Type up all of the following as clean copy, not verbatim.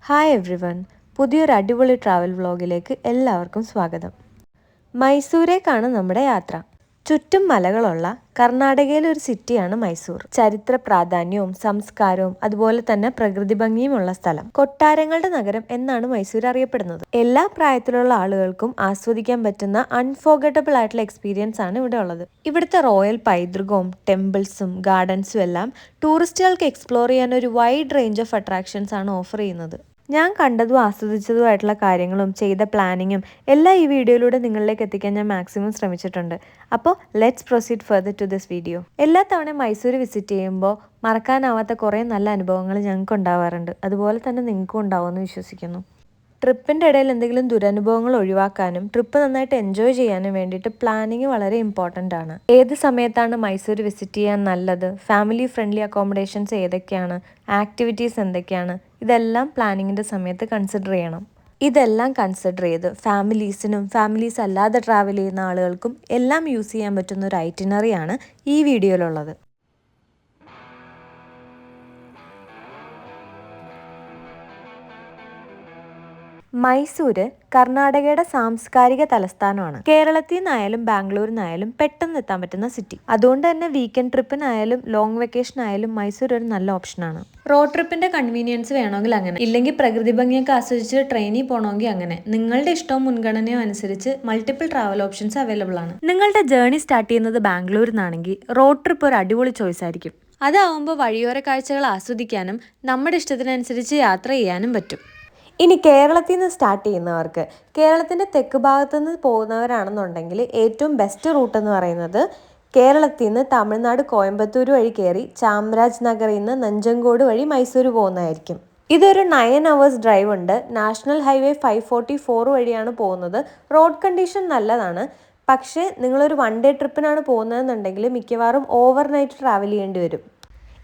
Hi everyone, പുതിയൊരു അടിപൊളി travel വ്ളോഗിലേക്ക് എല്ലാവർക്കും സ്വാഗതം. മൈസൂരേക്കാണ് നമ്മുടെ യാത്ര. ചുറ്റും മലകളുള്ള കർണാടകയിലെ ഒരു സിറ്റിയാണ് മൈസൂർ. ചരിത്ര പ്രാധാന്യവും സംസ്കാരവും അതുപോലെ തന്നെ പ്രകൃതി ഭംഗിയുമുള്ള സ്ഥലം. കൊട്ടാരങ്ങളുടെ നഗരം എന്നാണ് മൈസൂർ അറിയപ്പെടുന്നത്. എല്ലാ പ്രായത്തിലുള്ള ആളുകൾക്കും ആസ്വദിക്കാൻ പറ്റുന്ന അൺഫോർഗറ്റബിൾ ആയിട്ടുള്ള എക്സ്പീരിയൻസ് ആണ് ഇവിടെ ഉള്ളത്. ഇവിടുത്തെ റോയൽ പൈതൃകവും ടെമ്പിൾസും ഗാർഡൻസും എല്ലാം ടൂറിസ്റ്റുകൾക്ക് എക്സ്പ്ലോർ ചെയ്യാൻ ഒരു വൈഡ് റേഞ്ച് ഓഫ് അട്രാക്ഷൻസ് ആണ് ഓഫർ ചെയ്യുന്നത്. ഞാൻ കണ്ടതും ആസ്വദിച്ചതുമായിട്ടുള്ള കാര്യങ്ങളും ചെയ്ത പ്ലാനിങ്ങും എല്ലാം ഈ വീഡിയോയിലൂടെ നിങ്ങളിലേക്ക് എത്തിക്കാൻ ഞാൻ മാക്സിമം ശ്രമിച്ചിട്ടുണ്ട്. അപ്പോൾ let's proceed further to this video. എല്ലാ തവണയും മൈസൂർ വിസിറ്റ് ചെയ്യുമ്പോൾ മറക്കാനാവാത്ത കുറേ നല്ല അനുഭവങ്ങൾ ഞങ്ങൾക്ക് ഉണ്ടാവാറുണ്ട്. അതുപോലെ തന്നെ നിങ്ങൾക്കും ഉണ്ടാവുമെന്ന് വിശ്വസിക്കുന്നു. ട്രിപ്പിൻ്റെ ഇടയിൽ എന്തെങ്കിലും ദുരനുഭവങ്ങൾ ഒഴിവാക്കാനും ട്രിപ്പ് നന്നായിട്ട് എൻജോയ് ചെയ്യാനും വേണ്ടിയിട്ട് പ്ലാനിങ് വളരെ ഇമ്പോർട്ടൻ്റ് ആണ്. ഏത് സമയത്താണ് മൈസൂർ വിസിറ്റ് ചെയ്യാൻ നല്ലത്, ഫാമിലി ഫ്രണ്ട്ലി അക്കോമഡേഷൻസ് ഏതൊക്കെയാണ്, ആക്ടിവിറ്റീസ് എന്തൊക്കെയാണ്, ഇതെല്ലാം പ്ലാനിങ്ങിൻ്റെ സമയത്ത് കൺസിഡർ ചെയ്യണം. ഇതെല്ലാം കൺസിഡർ ചെയ്ത് ഫാമിലീസിനും ഫാമിലീസ് അല്ലാതെ ട്രാവൽ ചെയ്യുന്ന ആളുകൾക്കും എല്ലാം യൂസ് ചെയ്യാൻ പറ്റുന്ന ഒരു ഐറ്റിനറിയാണ് ഈ വീഡിയോയിലുള്ളത്. മൈസൂര് കർണാടകയുടെ സാംസ്കാരിക തലസ്ഥാനമാണ്. കേരളത്തിൽ നിന്നായാലും ബാംഗ്ലൂരിൽ നിന്നായാലും പെട്ടെന്ന് എത്താൻ പറ്റുന്ന സിറ്റി. അതുകൊണ്ട് തന്നെ വീക്കെൻഡ് ട്രിപ്പിനായാലും ലോങ് വെക്കേഷൻ ആയാലും മൈസൂർ ഒരു നല്ല ഓപ്ഷനാണ്. റോഡ് ട്രിപ്പിന്റെ കൺവീനിയൻസ് വേണമെങ്കിൽ അങ്ങനെ, ഇല്ലെങ്കിൽ പ്രകൃതി ഭംഗിയൊക്കെ ആസ്വദിച്ച് ട്രെയിനിൽ പോകണമെങ്കിൽ അങ്ങനെ. നിങ്ങളുടെ ഇഷ്ടവും മുൻഗണനയും അനുസരിച്ച് മൾട്ടിപ്പിൾ ട്രാവൽ ഓപ്ഷൻസ് അവൈലബിൾ ആണ്. നിങ്ങളുടെ ജേർണി സ്റ്റാർട്ട് ചെയ്യുന്നത് ബാംഗ്ലൂരിൽ നിന്നാണെങ്കിൽ റോഡ് ട്രിപ്പ് ഒരു അടിപൊളി ചോയ്സ് ആയിരിക്കും. അതാവുമ്പോൾ വഴിയോര കാഴ്ചകൾ ആസ്വദിക്കാനും നമ്മുടെ ഇഷ്ടത്തിനനുസരിച്ച് യാത്ര ചെയ്യാനും പറ്റും. ഇനി കേരളത്തിൽ നിന്ന് സ്റ്റാർട്ട് ചെയ്യുന്നവർക്ക്, കേരളത്തിൻ്റെ തെക്ക് ഭാഗത്തു നിന്ന് പോകുന്നവരാണെന്നുണ്ടെങ്കിൽ ഏറ്റവും ബെസ്റ്റ് റൂട്ട് എന്ന് പറയുന്നത് കേരളത്തിൽ നിന്ന് തമിഴ്നാട് കോയമ്പത്തൂർ വഴി കയറി ചാമരാജ് നഗറിൽ നിന്ന് നഞ്ചങ്കോട് വഴി മൈസൂർ പോകുന്നതായിരിക്കും. ഇതൊരു 9 hours ഡ്രൈവ് ഉണ്ട്. നാഷണൽ ഹൈവേ 544 വഴിയാണ് പോകുന്നത്. റോഡ് കണ്ടീഷൻ നല്ലതാണ്. പക്ഷേ നിങ്ങളൊരു 1 day ട്രിപ്പിനാണ് പോകുന്നതെന്നുണ്ടെങ്കിൽ മിക്കവാറും ഓവർനൈറ്റ് ട്രാവൽ ചെയ്യേണ്ടി വരും.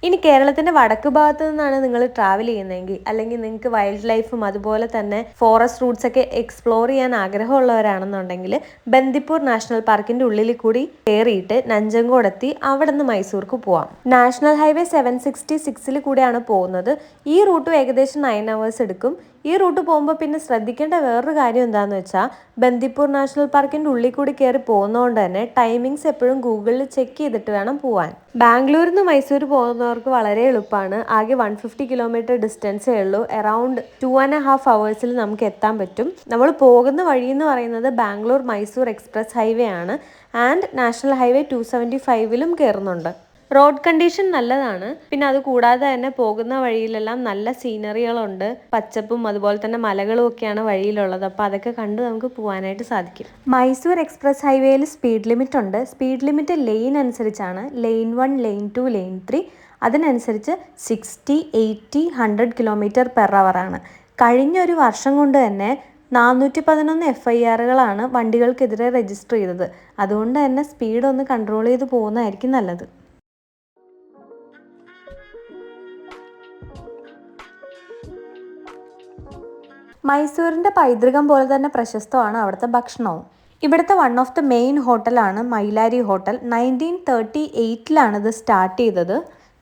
ഇനി കേരളത്തിൻ്റെ വടക്ക് ഭാഗത്ത് നിന്നാണ് നിങ്ങൾ ട്രാവൽ ചെയ്യുന്നതെങ്കിൽ, അല്ലെങ്കിൽ നിങ്ങൾക്ക് വൈൽഡ് ലൈഫും അതുപോലെ തന്നെ ഫോറസ്റ്റ് റൂട്ട്സ് ഒക്കെ എക്സ്പ്ലോർ ചെയ്യാൻ ആഗ്രഹമുള്ളവരാണെന്നുണ്ടെങ്കിൽ ബന്ദിപ്പൂർ നാഷണൽ പാർക്കിൻ്റെ ഉള്ളിൽ കൂടി കയറിയിട്ട് നഞ്ചങ്കോടെത്തി അവിടെ നിന്ന് മൈസൂർക്ക് പോവാം. നാഷണൽ ഹൈവേ 766 കൂടെയാണ് പോകുന്നത്. ഈ റൂട്ടും ഏകദേശം 9 hours എടുക്കും. ഈ റൂട്ട് പോകുമ്പോൾ പിന്നെ ശ്രദ്ധിക്കേണ്ട വേറൊരു കാര്യം എന്താണെന്ന് വെച്ചാൽ ബന്ദിപ്പൂർ നാഷണൽ പാർക്കിൻ്റെ ഉള്ളിൽ കൂടി കയറി പോകുന്നതുകൊണ്ട് തന്നെ ടൈമിങ്സ് എപ്പോഴും ഗൂഗിളിൽ ചെക്ക് ചെയ്തിട്ട് വേണം പോവാൻ. ബാംഗ്ലൂരിൽ നിന്ന് മൈസൂർ പോകുന്നവർക്ക് വളരെ എളുപ്പമാണ്. ആകെ 150 kilometer ഡിസ്റ്റൻസേ ഉള്ളൂ. അറൗണ്ട് 2.5 hours നമുക്ക് എത്താൻ പറ്റും. നമ്മൾ പോകുന്ന വഴി എന്ന് പറയുന്നത് ബാംഗ്ലൂർ മൈസൂർ എക്സ്പ്രസ് ഹൈവേ ആണ്. ആൻഡ് നാഷണൽ ഹൈവേ 275 കയറുന്നുണ്ട്. റോഡ് കണ്ടീഷൻ നല്ലതാണ്. പിന്നെ അത് കൂടാതെ തന്നെ പോകുന്ന വഴിയിലെല്ലാം നല്ല സീനറികളുണ്ട്. പച്ചപ്പും അതുപോലെ തന്നെ മലകളും ഒക്കെയാണ് വഴിയിലുള്ളത്. അപ്പോൾ അതൊക്കെ കണ്ട് നമുക്ക് പോകാനായിട്ട് സാധിക്കും. മൈസൂർ എക്സ്പ്രസ് ഹൈവേയിൽ സ്പീഡ് ലിമിറ്റ് ഉണ്ട്. സ്പീഡ് ലിമിറ്റ് ലെയിൻ അനുസരിച്ചാണ്. ലെയിൻ 1, ലെയിൻ 2, ലെയിൻ 3 അതിനനുസരിച്ച് 60, 80, 100 km/h ആണ്. കഴിഞ്ഞ ഒരു വർഷം കൊണ്ട് തന്നെ 411 FIRകളാണ് വണ്ടികൾക്കെതിരെ രജിസ്റ്റർ ചെയ്തത്. അതുകൊണ്ട് തന്നെ സ്പീഡ് ഒന്ന് കൺട്രോൾ ചെയ്ത് പോകുന്നതായിരിക്കും നല്ലത്. മൈസൂരിൻ്റെ പൈതൃകം പോലെ തന്നെ പ്രശസ്തമാണ് അവിടുത്തെ ഭക്ഷണവും. ഇവിടുത്തെ വൺ ഓഫ് ദ മെയിൻ ഹോട്ടലാണ് മൈലാരി ഹോട്ടൽ. 1938 ഇത് സ്റ്റാർട്ട് ചെയ്തത്.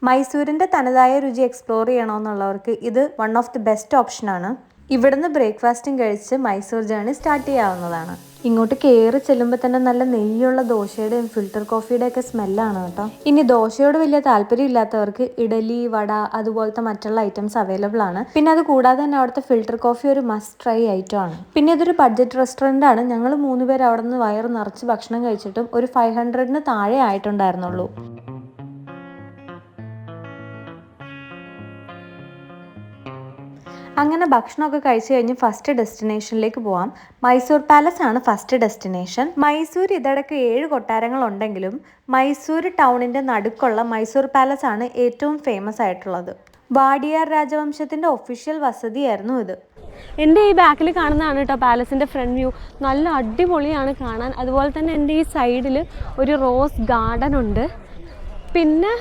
മൈസൂരിൻ്റെ തനതായ രുചി എക്സ്പ്ലോർ ചെയ്യണമെന്നുള്ളവർക്ക് ഇത് വൺ ഓഫ് ദി ബെസ്റ്റ് ഓപ്ഷനാണ്. ഇവിടുന്ന് ബ്രേക്ക്ഫാസ്റ്റും കഴിച്ച് മൈസൂർ ജേർണി സ്റ്റാർട്ട് ചെയ്യാവുന്നതാണ്. ഇങ്ങോട്ട് കയറി ചെല്ലുമ്പോൾ തന്നെ നല്ല നെയ്യുള്ള ദോശയുടെയും ഫിൽറ്റർ കോഫിയുടെ ഒക്കെ സ്മെല്ലാണ് കേട്ടോ. ഇനി ദോശയോട് വലിയ താല്പര്യം ഇല്ലാത്തവർക്ക് ഇഡലി, വട അതുപോലത്തെ മറ്റുള്ള ഐറ്റംസ് അവൈലബിൾ ആണ്. പിന്നെ അത് കൂടാതെ തന്നെ അവിടുത്തെ ഫിൽറ്റർ കോഫി ഒരു മസ്റ്റ് ട്രൈ ഐറ്റം ആണ്. പിന്നെ ഇതൊരു ബഡ്ജറ്റ് റെസ്റ്റോറൻ്റ് ആണ്. ഞങ്ങൾ 3 പേര് അവിടെ നിന്ന് വയറ് നിറച്ച് ഭക്ഷണം കഴിച്ചിട്ടും ഒരു 500 താഴെ ആയിട്ടുണ്ടായിരുന്നുള്ളൂ. അങ്ങനെ ഭക്ഷണമൊക്കെ കഴിച്ചു കഴിഞ്ഞ് ഫസ്റ്റ് ഡെസ്റ്റിനേഷനിലേക്ക് പോവാം. മൈസൂർ പാലസ് ആണ് ഫസ്റ്റ് ഡെസ്റ്റിനേഷൻ. മൈസൂർ ഇതടക്ക് 7 കൊട്ടാരങ്ങളുണ്ടെങ്കിലും മൈസൂർ ടൗണിൻ്റെ നടുക്കുള്ള മൈസൂർ പാലസ് ആണ് ഏറ്റവും ഫേമസ് ആയിട്ടുള്ളത്. വാഡിയാർ രാജവംശത്തിൻ്റെ ഒഫീഷ്യൽ വസതിയായിരുന്നു ഇത്. എൻ്റെ ഈ ബാക്കിൽ കാണുന്നതാണ് കേട്ടോ പാലസിൻ്റെ ഫ്രണ്ട് വ്യൂ. നല്ല അടിപൊളിയാണ് കാണാൻ. അതുപോലെ തന്നെ എൻ്റെ ഈ സൈഡിൽ ഒരു റോസ് ഗാർഡൻ ഉണ്ട്. പിന്നെ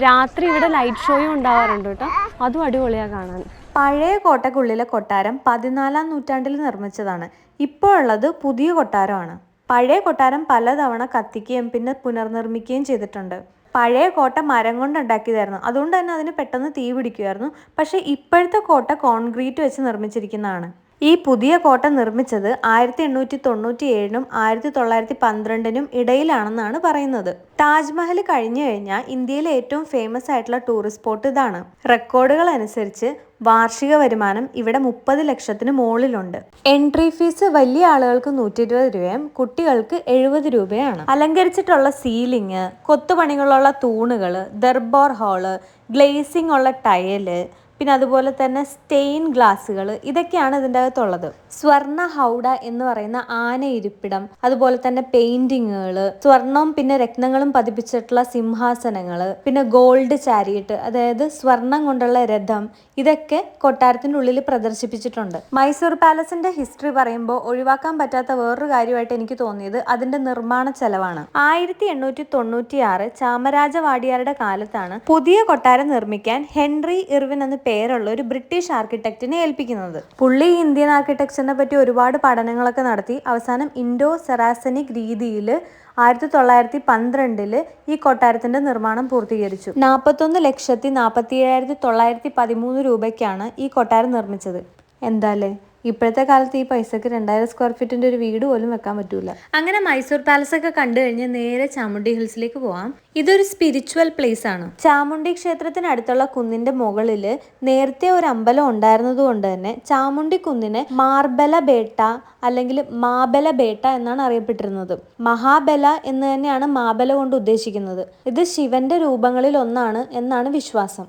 രാത്രി ഇവിടെ ലൈറ്റ് ഷോയും ഉണ്ടാവാറുണ്ട് കേട്ടോ. അതും അടിപൊളിയാണ് കാണാൻ. പഴയ കോട്ടയ്ക്കുള്ളിലെ കൊട്ടാരം 14ാം നൂറ്റാണ്ടിൽ നിർമ്മിച്ചതാണ്. ഇപ്പോൾ ഉള്ളത് പുതിയ കൊട്ടാരമാണ്. പഴയ കൊട്ടാരം പലതവണ കത്തിക്കുകയും പിന്നെ പുനർനിർമ്മിക്കുകയും ചെയ്തിട്ടുണ്ട്. പഴയ കോട്ട മരം കൊണ്ട് ഉണ്ടാക്കിയതായിരുന്നു, അതുകൊണ്ട് തന്നെ അതിന് പെട്ടെന്ന് തീ പിടിക്കുമായിരുന്നു. പക്ഷേ ഇപ്പോഴത്തെ കോട്ട കോൺക്രീറ്റ് വെച്ച് നിർമ്മിച്ചിരിക്കുന്നതാണ്. ഈ പുതിയ കോട്ട നിർമ്മിച്ചത് 1897 1912 ഇടയിലാണെന്നാണ് പറയുന്നത്. താജ്മഹൽ കഴിഞ്ഞു കഴിഞ്ഞാൽ ഇന്ത്യയിലെ ഏറ്റവും ഫേമസ് ആയിട്ടുള്ള ടൂറിസ്റ്റ് സ്പോട്ട് ഇതാണ്. റെക്കോർഡുകൾ അനുസരിച്ച് വാർഷിക വരുമാനം ഇവിടെ 30 ലക്ഷത്തിന് മുകളിലുണ്ട്. എൻട്രി ഫീസ് വലിയ ആളുകൾക്ക് 120 രൂപയും കുട്ടികൾക്ക് 70 രൂപയാണ്. അലങ്കരിച്ചിട്ടുള്ള സീലിംഗ്, കൊത്തുപണികളുള്ള തൂണുകൾ, ദർബാർ ഹാള്, ഗ്ലേസിംഗ് ഉള്ള ടയല്, പിന്നെ അതുപോലെ തന്നെ സ്റ്റെയിൻ ഗ്ലാസുകൾ, ഇതൊക്കെയാണ് ഇതിൻ്റെ അകത്തുള്ളത്. സ്വർണ്ണ ഹൗഡ എന്ന് പറയുന്ന ആന ഇരിപ്പിടം, അതുപോലെ തന്നെ പെയിന്റിങ്ങുകൾ, സ്വർണവും പിന്നെ രത്നങ്ങളും പതിപ്പിച്ചിട്ടുള്ള സിംഹാസനങ്ങൾ, പിന്നെ ഗോൾഡ് ചാരിയറ്റ്, അതായത് സ്വർണം കൊണ്ടുള്ള രഥം, ഇതൊക്കെ കൊട്ടാരത്തിൻ്റെ ഉള്ളിൽ പ്രദർശിപ്പിച്ചിട്ടുണ്ട്. മൈസൂർ പാലസിന്റെ ഹിസ്റ്ററി പറയുമ്പോൾ ഒഴിവാക്കാൻ പറ്റാത്ത വേറൊരു കാര്യമായിട്ട് എനിക്ക് തോന്നിയത് അതിന്റെ നിർമ്മാണ ചെലവാണ്. 1896 ചാമരാജ വാഡിയാരുടെ കാലത്താണ് പുതിയ കൊട്ടാരം നിർമ്മിക്കാൻ ഹെൻറി ഇർവിൻ എന്ന പേരുള്ള ഒരു ബ്രിട്ടീഷ് ആർക്കിടെക്റ്റിനെ ഏൽപ്പിക്കുന്നത്. പുള്ളി ഇന്ത്യൻ ആർക്കിടെക്ചറിനെ പറ്റി ഒരുപാട് പഠനങ്ങളൊക്കെ നടത്തി അവസാനം ഇൻഡോ സെറാസനിക് രീതിയിൽ 1912 ഈ കൊട്ടാരത്തിന്റെ നിർമ്മാണം പൂർത്തീകരിച്ചു. 41,47,913 രൂപയ്ക്കാണ് ഈ കൊട്ടാരം നിർമ്മിച്ചത്. എന്താല്ലേ, ഇപ്പോഴത്തെ കാലത്ത് ഈ പൈസക്ക് 2000 സ്ക്വയർ ഫീറ്റിന്റെ ഒരു വീട് പോലും വെക്കാൻ പറ്റൂല. അങ്ങനെ മൈസൂർ പാലസ് ഒക്കെ കണ്ടു കഴിഞ്ഞ് നേരെ ചാമുണ്ഡി ഹിൽസിലേക്ക് പോവാം. ഇതൊരു സ്പിരിച്വൽ പ്ലേസ് ആണ്. ചാമുണ്ഡി ക്ഷേത്രത്തിനടുത്തുള്ള കുന്നിന്റെ മുകളിൽ നേരത്തെ ഒരു അമ്പലം ഉണ്ടായിരുന്നത് കൊണ്ട് തന്നെ ചാമുണ്ഡി കുന്നിനെ മാർബല ബേട്ട അല്ലെങ്കിൽ മാബല ബേട്ട എന്നാണ് അറിയപ്പെട്ടിരുന്നത്. മഹാബല എന്ന് തന്നെയാണ് മാബല കൊണ്ട് ഉദ്ദേശിക്കുന്നത്. ഇത് ശിവന്റെ രൂപങ്ങളിൽ ഒന്നാണ് എന്നാണ് വിശ്വാസം.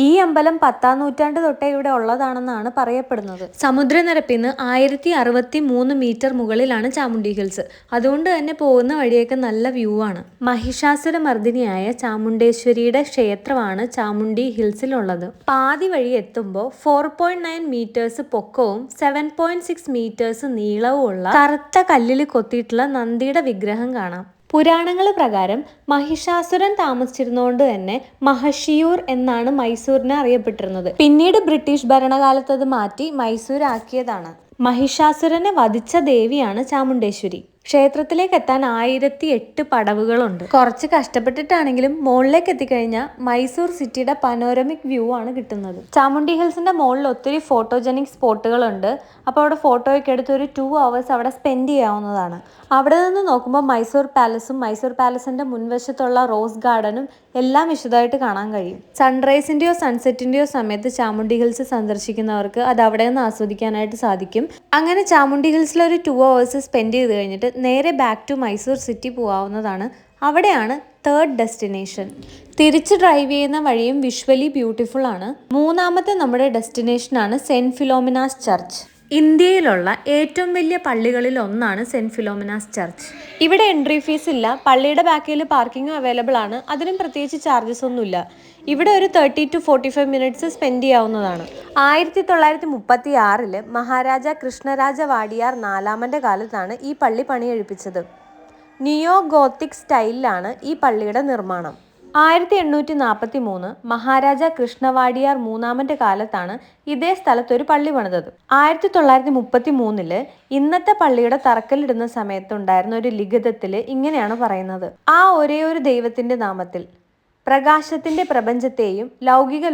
ഈ അമ്പലം 10ാം നൂറ്റാണ്ട് തൊട്ടേ ഇവിടെ ഉള്ളതാണെന്നാണ് പറയപ്പെടുന്നത്. സമുദ്രനിരപ്പിൽ നിന്ന് 1063 മീറ്റർ മുകളിലാണ് ചാമുണ്ഡി ഹിൽസ്. അതുകൊണ്ട് തന്നെ പോകുന്ന വഴിയൊക്കെ നല്ല വ്യൂ ആണ്. മഹിഷാസുരമർദ്ദിനിയായ ചാമുണ്ടേശ്വരിയുടെ ക്ഷേത്രമാണ് ചാമുണ്ഡി ഹിൽസിലുള്ളത്. പാതി വഴി എത്തുമ്പോൾ 4.9 മീറ്റേഴ്സ് പൊക്കവും 7.6 മീറ്റേഴ്സ് നീളവും ഉള്ള കറുത്ത കല്ലിൽ കൊത്തിയിട്ടുള്ള നന്ദിയുടെ വിഗ്രഹം കാണാം. പുരാണങ്ങൾ പ്രകാരം മഹിഷാസുരൻ താമസിച്ചിരുന്നതുകൊണ്ട് തന്നെ മഹഷിയൂർ എന്നാണ് മൈസൂരിനെ അറിയപ്പെട്ടിരുന്നത്. പിന്നീട് ബ്രിട്ടീഷ് ഭരണകാലത്ത് അത് മാറ്റി മൈസൂർ ആക്കിയതാണ്. മഹിഷാസുരനെ വധിച്ച ദേവിയാണ് ചാമുണ്ടേശ്വരി. ക്ഷേത്രത്തിലേക്ക് എത്താൻ 1008 പടവുകളുണ്ട്. കുറച്ച് കഷ്ടപ്പെട്ടിട്ടാണെങ്കിലും മുകളിലേക്ക് എത്തിക്കഴിഞ്ഞാൽ മൈസൂർ സിറ്റിയുടെ പനോരമിക് വ്യൂ ആണ് കിട്ടുന്നത്. ചാമുണ്ഡി ഹിൽസിന്റെ മുകളിൽ ഒത്തിരി ഫോട്ടോജനിക് സ്പോട്ടുകളുണ്ട്. അപ്പോൾ അവിടെ ഫോട്ടോയൊക്കെ എടുത്ത് ഒരു 2 hours അവിടെ സ്പെൻഡ് ചെയ്യാവുന്നതാണ്. അവിടെ നിന്ന് നോക്കുമ്പോൾ മൈസൂർ പാലസും മൈസൂർ പാലസിന്റെ മുൻവശത്തുള്ള റോസ് ഗാർഡനും എല്ലാം വിശദമായിട്ട് കാണാൻ കഴിയും. സൺറൈസിന്റെയോ സൺസെറ്റിന്റെയോ സമയത്ത് ചാമുണ്ഡി ഹിൽസ് സന്ദർശിക്കുന്നവർക്ക് അത് അവിടെ നിന്ന് ആസ്വദിക്കാനായിട്ട് സാധിക്കും. അങ്ങനെ ചാമുണ്ഡി ഹിൽസിൽ ഒരു 2 hours സ്പെൻഡ് ചെയ്ത് കഴിഞ്ഞിട്ട് നേരെ ബാക്ക് ടു മൈസൂർ സിറ്റി പോകാവുന്നതാണ്. അവിടെയാണ് 3rd ഡെസ്റ്റിനേഷൻ. തിരിച്ച് ഡ്രൈവ് ചെയ്യുന്ന വഴിയും വിഷ്വലി ബ്യൂട്ടിഫുൾ ആണ്. മൂന്നാമത്തെ നമ്മുടെ ഡെസ്റ്റിനേഷനാണ് സെന്റ് ഫിലോമിനാസ് ചർച്ച്. ഇന്ത്യയിലുള്ള ഏറ്റവും വലിയ പള്ളികളിൽ ഒന്നാണ് സെന്റ് ഫിലോമിനാസ് ചർച്ച്. ഇവിടെ എൻട്രി ഫീസ് ഇല്ല. പള്ളിയുടെ ബാക്കിൽ പാർക്കിങ്ങും അവൈലബിൾ ആണ്. അതിനും പ്രത്യേകിച്ച് ചാർജസ് ഒന്നുമില്ല. ഇവിടെ ഒരു 30 to 45 മിനിറ്റ്സ് സ്പെൻഡ് ചെയ്യാവുന്നതാണ്. 1936 മഹാരാജ കൃഷ്ണരാജ വാഡിയാർ 4ാമന്റെ കാലത്താണ് ഈ പള്ളി പണിയെഴുപ്പിച്ചത്. നിയോ ഗോത്തിക് സ്റ്റൈലിലാണ് ഈ പള്ളിയുടെ നിർമ്മാണം. 1843 മഹാരാജ കൃഷ്ണവാഡിയാർ 3ാമന്റെ കാലത്താണ് ഇതേ സ്ഥലത്തൊരു പള്ളി പണിതത്. 1933 ഇന്നത്തെ പള്ളിയുടെ തറക്കല്ലിടുന്ന സമയത്തുണ്ടായിരുന്ന ഒരു ലിഖിതത്തിൽ ഇങ്ങനെയാണ് പറയുന്നത്: ആ ഒരേ ഒരു ദൈവത്തിന്റെ നാമത്തിൽ, പ്രകാശത്തിന്റെ പ്രപഞ്ചത്തെയും ലൗകിക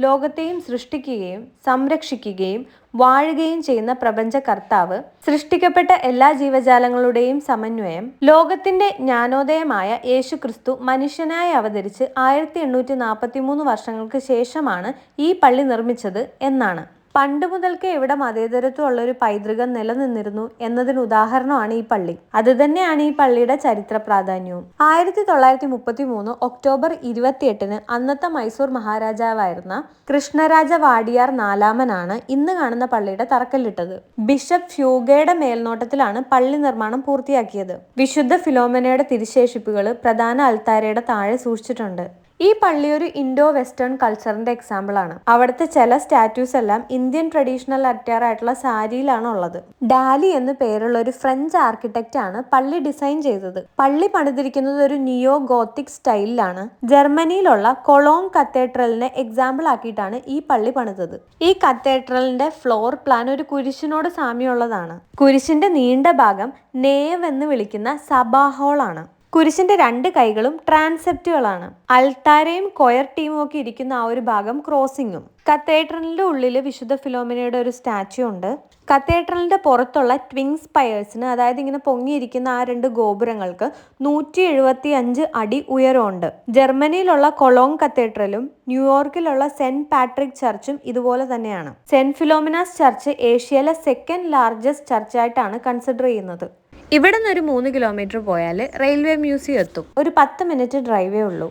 ലോകത്തെയും സൃഷ്ടിക്കുകയും സംരക്ഷിക്കുകയും വാഴുകയും ചെയ്യുന്ന പ്രപഞ്ച കർത്താവ്, സൃഷ്ടിക്കപ്പെട്ട എല്ലാ ജീവജാലങ്ങളുടെയും സമന്വയം, ലോകത്തിന്റെ ജ്ഞാനോദയമായ യേശു ക്രിസ്തു മനുഷ്യനായി അവതരിച്ച് 1843 വർഷങ്ങൾക്ക് ശേഷമാണ് ഈ പള്ളി നിർമ്മിച്ചത് എന്നാണ്. പണ്ട് മുതൽക്കേ ഇവിടെ മതേതരത്വമുള്ള ഒരു പൈതൃകം നിലനിന്നിരുന്നു എന്നതിന് ഉദാഹരണമാണ് ഈ പള്ളി. അത് തന്നെയാണ് ഈ പള്ളിയുടെ ചരിത്ര പ്രാധാന്യവും. 1933 ഒക്ടോബർ 28 അന്നത്തെ മൈസൂർ മഹാരാജാവായിരുന്ന കൃഷ്ണരാജ വാഡിയാർ 4ാമനാണ് ഇന്ന് കാണുന്ന പള്ളിയുടെ തറക്കല്ലിട്ടത്. ബിഷപ്പ് ഫ്യൂഗയുടെ മേൽനോട്ടത്തിലാണ് പള്ളി നിർമ്മാണം പൂർത്തിയാക്കിയത്. വിശുദ്ധ ഫിലോമിനയുടെ തിരുശേഷിപ്പുകൾ പ്രധാന അൽത്താരയുടെ താഴെ സൂക്ഷിച്ചിട്ടുണ്ട്. ഈ പള്ളി ഒരു ഇൻഡോ വെസ്റ്റേൺ കൾച്ചറിന്റെ എക്സാമ്പിൾ ആണ്. അവിടുത്തെ ചില സ്റ്റാറ്റ്യൂസ് എല്ലാം ഇന്ത്യൻ ട്രഡീഷണൽ അറ്റയർ ആയിട്ടുള്ള സാരിയിലാണ് ഉള്ളത്. ഡാലി എന്ന് പേരുള്ള ഒരു ഫ്രഞ്ച് ആർക്കിടെക്റ്റ് ആണ് പള്ളി ഡിസൈൻ ചെയ്തത്. പള്ളി പണിതിരിക്കുന്നത് ഒരു നിയോ ഗോത്തിക് സ്റ്റൈലിലാണ്. ജർമ്മനിയിലുള്ള കൊളോൺ കത്തീഡ്രലിനെ എക്സാമ്പിൾ ആക്കിയിട്ടാണ് ഈ പള്ളി പണിതത്. ഈ കത്തീഡ്രലിന്റെ ഫ്ലോർ പ്ലാൻ ഒരു കുരിശിനോട് സാമ്യമുള്ളതാണ്. കുരിശിന്റെ നീണ്ട ഭാഗം നേവ് എന്ന് വിളിക്കുന്ന സഭാ ഹാൾ ആണ്. കുരിശിന്റെ 2 കൈകളും ട്രാൻസെപ്റ്റുകളാണ്. അൾത്താരയും കൊയർ ടീമും ഒക്കെ ഇരിക്കുന്ന ആ ഒരു ഭാഗം ക്രോസിങ്ങും. കത്തീഡ്രലിന്റെ ഉള്ളിൽ വിശുദ്ധ ഫിലോമിനയുടെ ഒരു സ്റ്റാച്യു ഉണ്ട്. കത്തീഡ്രലിന്റെ പുറത്തുള്ള ട്വിൻ സ്പയേഴ്സിന്, അതായത് ഇങ്ങനെ പൊങ്ങിയിരിക്കുന്ന ആ 2 ഗോപുരങ്ങൾക്ക് 175 അടി ഉയരമുണ്ട്. ജർമ്മനിയിലുള്ള കൊളോങ് കത്തീഡ്രലും ന്യൂയോർക്കിലുള്ള സെന്റ് പാട്രിക് ചർച്ചും ഇതുപോലെ തന്നെയാണ്. സെന്റ് ഫിലോമിനാസ് ചർച്ച് ഏഷ്യയിലെ 2nd ലാർജസ്റ്റ് ചർച്ചായിട്ടാണ് കൺസിഡർ ചെയ്യുന്നത്. ഇവിടെ നിന്ന് ഒരു 3 കിലോമീറ്റർ പോയാൽ റെയിൽവേ മ്യൂസിയം എത്തും. ഒരു 10 മിനിറ്റ് ഡ്രൈവേ ഉള്ളൂ.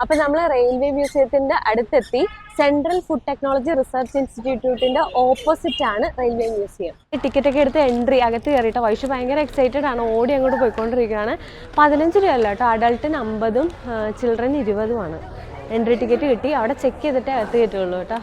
അപ്പോൾ നമ്മൾ റെയിൽവേ മ്യൂസിയത്തിന്റെ അടുത്തെത്തി. സെൻട്രൽ ഫുഡ് ടെക്നോളജി റിസർച്ച് ഇൻസ്റ്റിറ്റ്യൂട്ടിന്റെ ഓപ്പോസിറ്റ് ആണ് റെയിൽവേ മ്യൂസിയം. ടിക്കറ്റ് ഒക്കെ എടുത്ത് എൻട്രി അകത്ത് കയറിയിട്ട് വൈഷു ഭയങ്കര എക്സൈറ്റഡ് ആണ്, ഓടി അങ്ങോട്ട് പോയിക്കൊണ്ടിരിക്കുകയാണ്. 15 രൂപയല്ല കേട്ടോ, അഡൾട്ടിന് 50ഉം ചിൽഡ്രന് 20ഉമാണ്. എൻട്രി ടിക്കറ്റ് കിട്ടി, അവിടെ ചെക്ക് ചെയ്തിട്ടേ അകത്ത് കയറ്റുള്ളൂ കേട്ടോ.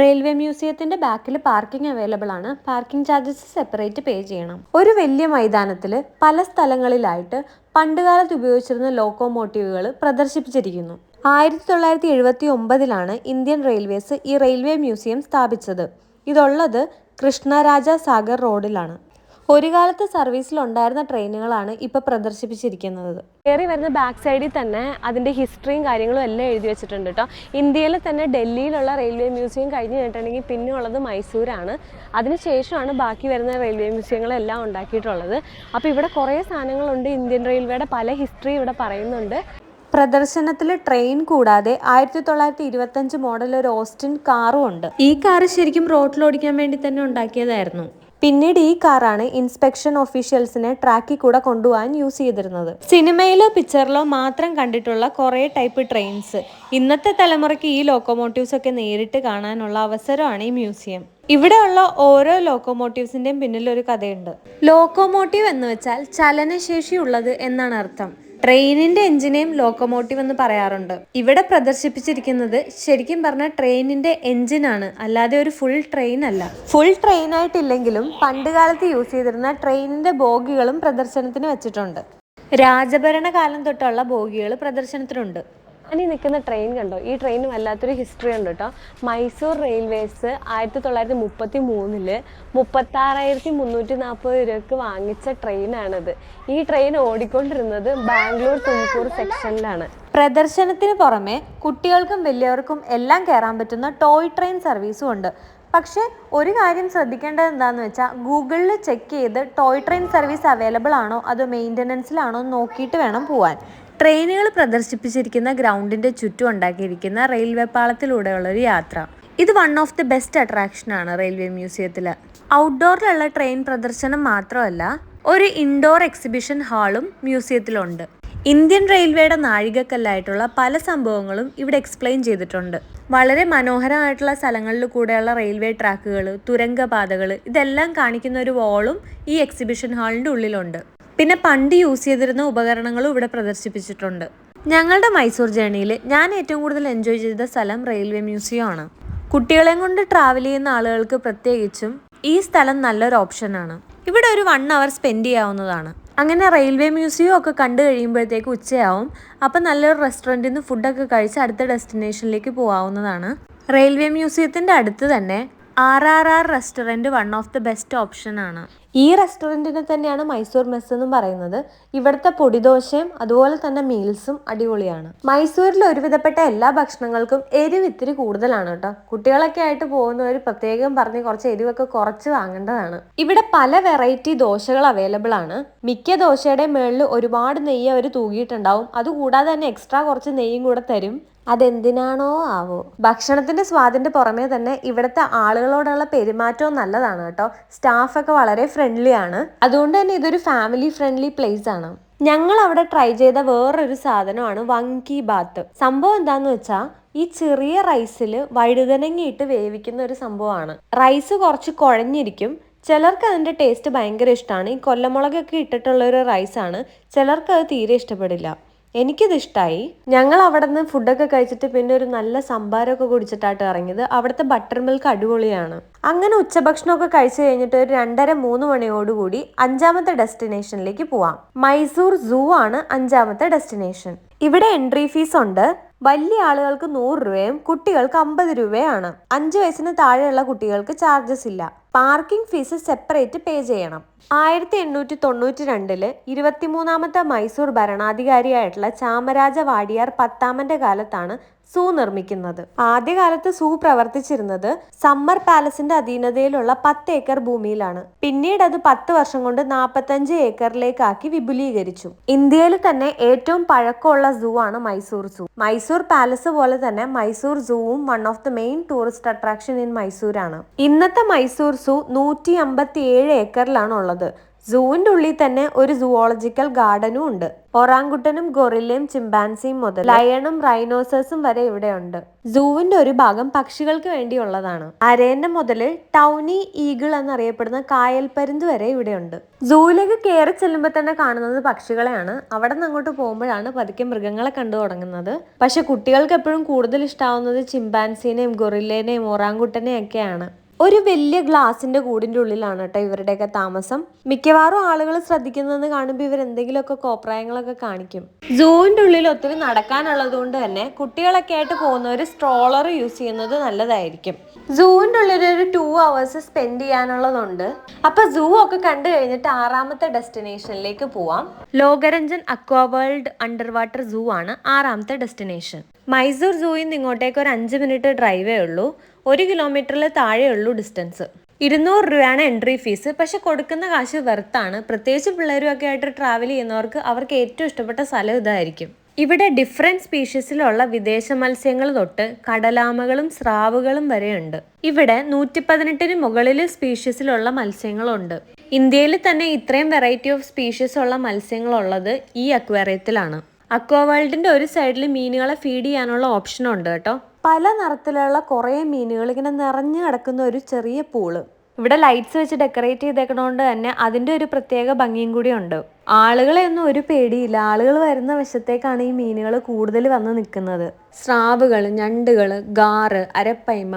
റെയിൽവേ മ്യൂസിയത്തിന്റെ ബാക്കിൽ പാർക്കിംഗ് അവൈലബിൾ ആണ്. പാർക്കിംഗ് ചാർജസ് സെപ്പറേറ്റ് പേ ചെയ്യണം. ഒരു വലിയ മൈതാനത്തിൽ പല സ്ഥലങ്ങളിലായിട്ട് പണ്ടുകാലത്ത് ഉപയോഗിച്ചിരുന്ന ലോക്കോമോട്ടീവുകൾ പ്രദർശിപ്പിച്ചിരിക്കുന്നു. 1979 ഇന്ത്യൻ റെയിൽവേസ് ഈ റെയിൽവേ മ്യൂസിയം സ്ഥാപിച്ചത്. ഇതുള്ളത് കൃഷ്ണരാജ സാഗർ റോഡിലാണ്. ഒരു കാലത്ത് സർവീസിലുണ്ടായിരുന്ന ട്രെയിനുകളാണ് ഇപ്പോൾ പ്രദർശിപ്പിച്ചിരിക്കുന്നത്. കയറി വരുന്ന ബാക്ക് സൈഡിൽ തന്നെ അതിൻ്റെ ഹിസ്റ്ററിയും കാര്യങ്ങളും എല്ലാം എഴുതി വെച്ചിട്ടുണ്ട് കേട്ടോ. ഇന്ത്യയിൽ തന്നെ ഡൽഹിയിലുള്ള റെയിൽവേ മ്യൂസിയം കഴിഞ്ഞ് കഴിഞ്ഞിട്ടുണ്ടെങ്കിൽ പിന്നെ ഉള്ളത് മൈസൂരാണ്. അതിനുശേഷമാണ് ബാക്കി വരുന്ന റെയിൽവേ മ്യൂസിയങ്ങളെല്ലാം ഉണ്ടാക്കിയിട്ടുള്ളത്. അപ്പോൾ ഇവിടെ കുറേ സാധനങ്ങളുണ്ട്. ഇന്ത്യൻ റെയിൽവേയുടെ പല ഹിസ്റ്ററി ഇവിടെ പറയുന്നുണ്ട്. പ്രദർശനത്തിൽ ട്രെയിൻ കൂടാതെ 1925 മോഡൽ ഒരു ഓസ്റ്റിൻ കാറും ഉണ്ട്. ഈ കാറ് ശരിക്കും റോഡിൽ ഓടിക്കാൻ വേണ്ടി തന്നെ ഉണ്ടാക്കിയതായിരുന്നു. പിന്നീട് ഈ കാറാണ് ഇൻസ്പെക്ഷൻ ഒഫീഷ്യൽസിനെ ട്രാക്കിൽ കൂടെ കൊണ്ടുപോകാൻ യൂസ് ചെയ്തിരുന്നത്. സിനിമയിലോ പിക്ചറിലോ മാത്രം കണ്ടിട്ടുള്ള കുറേ ടൈപ്പ് ട്രെയിൻസ് ഇന്നത്തെ തലമുറയ്ക്ക് ഈ ലോക്കോമോട്ടീവ്സ് ഒക്കെ നേരിട്ട് കാണാനുള്ള അവസരമാണ് ഈ മ്യൂസിയം. ഇവിടെയുള്ള ഓരോ ലോക്കോമോട്ടീവ്സിന്റെയും പിന്നിൽ ഒരു കഥയുണ്ട്. ലോക്കോമോട്ടീവ് എന്ന് വെച്ചാൽ ചലനശേഷി ഉള്ളത് എന്നാണ് അർത്ഥം. ട്രെയിനിന്റെ എഞ്ചിനെയും ലോക്കോമോട്ടീവ് എന്ന് പറയാറുണ്ട്. ഇവിടെ പ്രദർശിപ്പിച്ചിരിക്കുന്നത് ശരിക്കും പറഞ്ഞാൽ ട്രെയിനിന്റെ എഞ്ചിനാണ്, അല്ലാതെ ഒരു ഫുൾ ട്രെയിൻ അല്ല. ഫുൾ ട്രെയിൻ ആയിട്ടില്ലെങ്കിലും പണ്ടുകാലത്ത് യൂസ് ചെയ്തിരുന്ന ട്രെയിനിന്റെ ബോഗികളും പ്രദർശനത്തിന് വെച്ചിട്ടുണ്ട്. രാജഭരണകാലം തൊട്ടുള്ള ബോഗികൾ പ്രദർശനത്തിനുണ്ട്. ഈ നിൽക്കുന്ന ട്രെയിൻ കണ്ടോ, ഈ ട്രെയിന് വല്ലാത്തൊരു ഹിസ്റ്ററി ഉണ്ട് കേട്ടോ. മൈസൂർ റെയിൽവേസ് 1933 36,340 രൂപയ്ക്ക് വാങ്ങിച്ച ട്രെയിനാണിത്. ഈ ട്രെയിൻ ഓടിക്കൊണ്ടിരുന്നത് ബാംഗ്ലൂർ തുംകൂർ സെക്ഷനിലാണ്. പ്രദർശനത്തിന് പുറമെ കുട്ടികൾക്കും വലിയവർക്കും എല്ലാം കയറാൻ പറ്റുന്ന ടോയ് ട്രെയിൻ സർവീസും ഉണ്ട്. പക്ഷേ ഒരു കാര്യം ശ്രദ്ധിക്കേണ്ടത് എന്താണെന്ന് വെച്ചാൽ ഗൂഗിളിൽ ചെക്ക് ചെയ്ത് ടോയ് ട്രെയിൻ സർവീസ് അവൈലബിൾ ആണോ അതോ മെയിൻ്റനൻസിലാണോ എന്ന് നോക്കിയിട്ട് വേണം പോവാൻ. ട്രെയിനുകൾ പ്രദർശിപ്പിച്ചിരിക്കുന്ന ഗ്രൗണ്ടിന്റെ ചുറ്റും ഉണ്ടാക്കിയിരിക്കുന്ന റെയിൽവേ പാളത്തിലൂടെയുള്ളൊരു യാത്ര. ഇത് വൺ ഓഫ് ദി ബെസ്റ്റ് അട്രാക്ഷനാണ് റെയിൽവേ മ്യൂസിയത്തിൽ. ഔട്ട്ഡോറിലുള്ള ട്രെയിൻ പ്രദർശനം മാത്രമല്ല, ഒരു ഇൻഡോർ എക്സിബിഷൻ ഹാളും മ്യൂസിയത്തിലുണ്ട്. ഇന്ത്യൻ റെയിൽവേയുടെ നാഴികക്കല്ലായിട്ടുള്ള പല സംഭവങ്ങളും ഇവിടെ എക്സ്പ്ലെയിൻ ചെയ്തിട്ടുണ്ട്. വളരെ മനോഹരമായിട്ടുള്ള സ്ഥലങ്ങളിൽ കൂടെയുള്ള റെയിൽവേ ട്രാക്കുകൾ, തുരങ്കപാതകൾ ഇതെല്ലാം കാണിക്കുന്ന ഒരു വാളും ഈ എക്സിബിഷൻ ഹാളിൻ്റെ ഉള്ളിലുണ്ട്. പിന്നെ പണ്ട് യൂസ് ചെയ്തിരുന്ന ഉപകരണങ്ങളും ഇവിടെ പ്രദർശിപ്പിച്ചിട്ടുണ്ട്. ഞങ്ങളുടെ മൈസൂർ ജേണിയിൽ ഞാൻ ഏറ്റവും കൂടുതൽ എൻജോയ് ചെയ്ത സ്ഥലം റെയിൽവേ മ്യൂസിയം ആണ്. കുട്ടികളെയും കൊണ്ട് ട്രാവൽ ചെയ്യുന്ന ആളുകൾക്ക് പ്രത്യേകിച്ചും ഈ സ്ഥലം നല്ലൊരു ഓപ്ഷനാണ്. ഇവിടെ ഒരു 1 hour സ്പെൻഡ് ചെയ്യാവുന്നതാണ്. അങ്ങനെ റെയിൽവേ മ്യൂസിയം ഒക്കെ കണ്ടു കഴിയുമ്പോഴത്തേക്ക് ഉച്ചയാവും. അപ്പം നല്ലൊരു റെസ്റ്റോറൻറ്റിൽ നിന്ന് ഫുഡൊക്കെ കഴിച്ച് അടുത്ത ഡെസ്റ്റിനേഷനിലേക്ക് പോകാവുന്നതാണ്. റെയിൽവേ മ്യൂസിയത്തിൻ്റെ അടുത്ത് തന്നെ RRR restaurant one of the best ഓപ്ഷനാണ്. ഈ റെസ്റ്റോറൻറ്റിനെ തന്നെയാണ് മൈസൂർ മെസ് എന്നും പറയുന്നത്. ഇവിടുത്തെ പൊടിദോശയും അതുപോലെ തന്നെ മീൽസും അടിപൊളിയാണ്. മൈസൂരിൽ ഒരുവിധപ്പെട്ട എല്ലാ ഭക്ഷണങ്ങൾക്കും എരിവ് ഇത്തിരി കൂടുതലാണ് കേട്ടോ. കുട്ടികളൊക്കെ ആയിട്ട് പോകുന്നവർ പ്രത്യേകം പറഞ്ഞ് കുറച്ച് എരിവൊക്കെ കുറച്ച് വാങ്ങേണ്ടതാണ്. ഇവിടെ പല വെറൈറ്റി ദോശകൾ അവൈലബിൾ ആണ്. മിക്ക ദോശയുടെ മുകളിൽ ഒരുപാട് നെയ്യ് അവർ തൂകിയിട്ടുണ്ടാവും. അതുകൂടാതെ തന്നെ എക്സ്ട്രാ കുറച്ച് നെയ്യും കൂടെ തരും. അതെന്തിനാണോ ആവോ. ഭക്ഷണത്തിന്റെ സ്വാദിന്റെ പുറമേ തന്നെ ഇവിടുത്തെ ആളുകളോടുള്ള പെരുമാറ്റവും നല്ലതാണ് കേട്ടോ. സ്റ്റാഫൊക്കെ വളരെ ഫ്രണ്ട്ലി ആണ്. അതുകൊണ്ട് തന്നെ ഇതൊരു ഫാമിലി ഫ്രണ്ട്ലി പ്ലേസ് ആണ്. ഞങ്ങൾ അവിടെ ട്രൈ ചെയ്ത വേറൊരു സാധനമാണ് വങ്കി ബാത്ത്. സംഭവം എന്താന്ന് വെച്ചാൽ ഈ ചെറിയ റൈസിൽ വഴുതനങ്ങയിട്ട് വേവിക്കുന്ന ഒരു സംഭവമാണ്. റൈസ് കുറച്ച് കുഴഞ്ഞിരിക്കും. ചിലർക്ക് അതിൻ്റെ ടേസ്റ്റ് ഭയങ്കര ഇഷ്ടമാണ്. ഈ കൊല്ലമുളകൊക്കെ ഇട്ടിട്ടുള്ള ഒരു റൈസാണ്. ചിലർക്ക് അത് തീരെ ഇഷ്ടപ്പെടില്ല. എനിക്കിതിഷ്ടമായി. ഞങ്ങൾ അവിടെ നിന്ന് ഫുഡൊക്കെ കഴിച്ചിട്ട് പിന്നെ ഒരു നല്ല സംഭാരമൊക്കെ കുടിച്ചിട്ടായിട്ട് ഇറങ്ങിയത്. അവിടുത്തെ ബട്ടർ മിൽക്ക് അടിപൊളിയാണ്. അങ്ങനെ ഉച്ചഭക്ഷണമൊക്കെ കഴിച്ചു കഴിഞ്ഞിട്ട് ഒരു 2:30-3 മണിയോടുകൂടി 5ാമത്തെ ഡെസ്റ്റിനേഷനിലേക്ക് പോവാം. മൈസൂർ സൂ ആണ് 5ാമത്തെ ഡെസ്റ്റിനേഷൻ. ഇവിടെ എൻട്രി ഫീസ് ഉണ്ട്. വലിയ ആളുകൾക്ക് 100 രൂപയും കുട്ടികൾക്ക് 50 രൂപയാണ്. 5 വയസ്സിന് താഴെയുള്ള കുട്ടികൾക്ക് ചാർജസ് ഇല്ല. പാർക്കിംഗ് ഫീസ് സെപ്പറേറ്റ് പേ ചെയ്യണം. 1892 23ാമത്തെ മൈസൂർ ഭരണാധികാരിയായിട്ടുള്ള ചാമരാജ വാഡിയാർ 10ാമന്റെ കാലത്താണ് സൂ നിർമ്മിക്കുന്നത്. ആദ്യകാലത്ത് സൂ പ്രവർത്തിച്ചിരുന്നത് സമ്മർ പാലസിന്റെ അധീനതയിലുള്ള 10 ഏക്കർ ഭൂമിയിലാണ്. പിന്നീട് അത് 10 വർഷം കൊണ്ട് 45 ഏക്കറിലേക്കാക്കി വിപുലീകരിച്ചു. ഇന്ത്യയിൽ തന്നെ ഏറ്റവും പഴക്കമുള്ള സൂ ആണ് മൈസൂർ സൂ. മൈസൂർ പാലസ് പോലെ തന്നെ മൈസൂർ സൂവും one of the main tourist attraction in മൈസൂരാണ്. ഇന്നത്തെ മൈസൂർ സൂ 157 ഏക്കറിലാണ് ഉള്ളത്. സൂവിന്റെ ഉള്ളിൽ തന്നെ ഒരു സുവോളജിക്കൽ ഗാർഡനും ഉണ്ട്. ഒറാങ്കുട്ടനും ഗൊറില്ലയും ചിമ്പാൻസിയും മുതൽ ലയണും റൈനോസേഴ്സും വരെ ഇവിടെ ഉണ്ട്. സൂവിന്റെ ഒരു ഭാഗം പക്ഷികൾക്ക് വേണ്ടിയുള്ളതാണ്. അരേന്റെ മുതൽ ടൗണി ഈഗിൾ എന്നറിയപ്പെടുന്ന കായൽപ്പരുന്ത് വരെ ഇവിടെ ഉണ്ട്. സൂവിലേക്ക് കയറി ചെല്ലുമ്പോൾ തന്നെ കാണുന്നത് പക്ഷികളെയാണ്. അവിടെ നിന്ന് അങ്ങോട്ട് പോകുമ്പോഴാണ് പതുക്കെ മൃഗങ്ങളെ കണ്ടു തുടങ്ങുന്നത്. പക്ഷെ കുട്ടികൾക്ക് എപ്പോഴും കൂടുതൽ ഇഷ്ടാവുന്നത് ചിമ്പാൻസിനെയും ഗൊറില്ലേനെയും ഒറാങ്കുട്ടനെയും ഒക്കെയാണ്. ഒരു വലിയ ഗ്ലാസിന്റെ കൂടിന്റെ ഉള്ളിലാണ് കേട്ടോ ഇവരുടെയൊക്കെ താമസം. മിക്കവാറും ആളുകൾ ശ്രദ്ധിക്കുന്നതെന്ന് കാണുമ്പോൾ ഇവർ എന്തെങ്കിലുമൊക്കെ കോപ്രായങ്ങളൊക്കെ കാണിക്കും. സൂവിന്റെ ഉള്ളിൽ ഒത്തിരി നടക്കാനുള്ളത് കൊണ്ട് തന്നെ കുട്ടികളൊക്കെ ആയിട്ട് പോകുന്നവർ സ്ട്രോളർ യൂസ് ചെയ്യുന്നത് നല്ലതായിരിക്കും. സൂവിന്റെ ഉള്ളിൽ ഒരു 2 hours സ്പെൻഡ് ചെയ്യാനുള്ളതുണ്ട്. അപ്പൊ സൂ ഒക്കെ കണ്ടു കഴിഞ്ഞിട്ട് 6ാമത്തെ ഡെസ്റ്റിനേഷനിലേക്ക് പോവാം. ലോകരഞ്ജൻ അക്വാ വേൾഡ് അണ്ടർ വാട്ടർ സൂ ആണ് 6ാമത്തെ ഡെസ്റ്റിനേഷൻ. മൈസൂർ സൂയിൽ നിന്ന് ഇങ്ങോട്ടേക്ക് ഒരു 5 മിനിറ്റ് ഡ്രൈവേ ഉള്ളൂ. 1 കിലോമീറ്ററിൽ താഴെയുള്ളൂ ഡിസ്റ്റൻസ്. 200 രൂപയാണ് എൻട്രി ഫീസ്. പക്ഷെ കൊടുക്കുന്ന കാശ് വെർത്താണ്. പ്രത്യേകിച്ച് പിള്ളേരും ഒക്കെ ആയിട്ട് ട്രാവൽ ചെയ്യുന്നവർക്ക് അവർക്ക് ഏറ്റവും ഇഷ്ടപ്പെട്ട സ്ഥലം ഇതായിരിക്കും. ഇവിടെ ഡിഫറെന്റ് സ്പീഷീസിലുള്ള വിദേശ മത്സ്യങ്ങൾ തൊട്ട് കടലാമകളും സ്രാവുകളും വരെയുണ്ട്. ഇവിടെ 118 മുകളിൽ സ്പീഷീസിലുള്ള മത്സ്യങ്ങളുണ്ട്. ഇന്ത്യയിൽ തന്നെ ഇത്രയും വെറൈറ്റി ഓഫ് സ്പീഷീസ് ഉള്ള മത്സ്യങ്ങളുള്ളത് ഈ അക്വേറിയത്തിലാണ്. അക്വാ വേൾഡിന്റെ ഒരു സൈഡിൽ മീനുകളെ ഫീഡ് ചെയ്യാനുള്ള ഓപ്ഷൻ ഉണ്ട് കേട്ടോ. പല നിറത്തിലുള്ള കുറേ മീനുകൾ ഇങ്ങനെ നിറഞ്ഞു കിടക്കുന്ന ഒരു ചെറിയ പൂള്. ഇവിടെ ലൈറ്റ്സ് വെച്ച് ഡെക്കറേറ്റ് ചെയ്തേക്കണോണ്ട് തന്നെ അതിന്റെ ഒരു പ്രത്യേക ഭംഗിയും കൂടി ഉണ്ട്. ആളുകളെ ഒന്നും ഒരു പേടിയില്ല. ആളുകൾ വരുന്ന വശത്തേക്കാണ് ഈ മീനുകൾ കൂടുതൽ വന്ന് നിൽക്കുന്നത്. സ്രാവുകൾ, ഞണ്ടുകൾ, ഗാറ്, അരപ്പൈമ,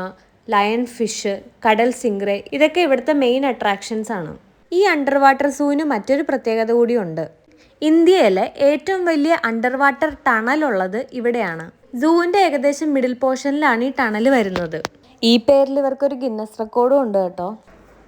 ലയൺ ഫിഷ്, കടൽ സിംഗ്രേ ഇതൊക്കെ ഇവിടുത്തെ മെയിൻ അട്രാക്ഷൻസ് ആണ്. ഈ അണ്ടർ വാട്ടർ സൂവിന് മറ്റൊരു പ്രത്യേകത കൂടിയുണ്ട്. ഇന്ത്യയിലെ ഏറ്റവും വലിയ അണ്ടർ വാട്ടർ ടണൽ ഉള്ളത് ഇവിടെയാണ്. സൂവിന്റെ ഏകദേശം മിഡിൽ പോർഷനിലാണ് ഈ ടണൽ വരുന്നത്. ഈ പേരിൽ ഇവർക്കൊരു ഗിന്നസ് റെക്കോർഡും ഉണ്ട് കേട്ടോ.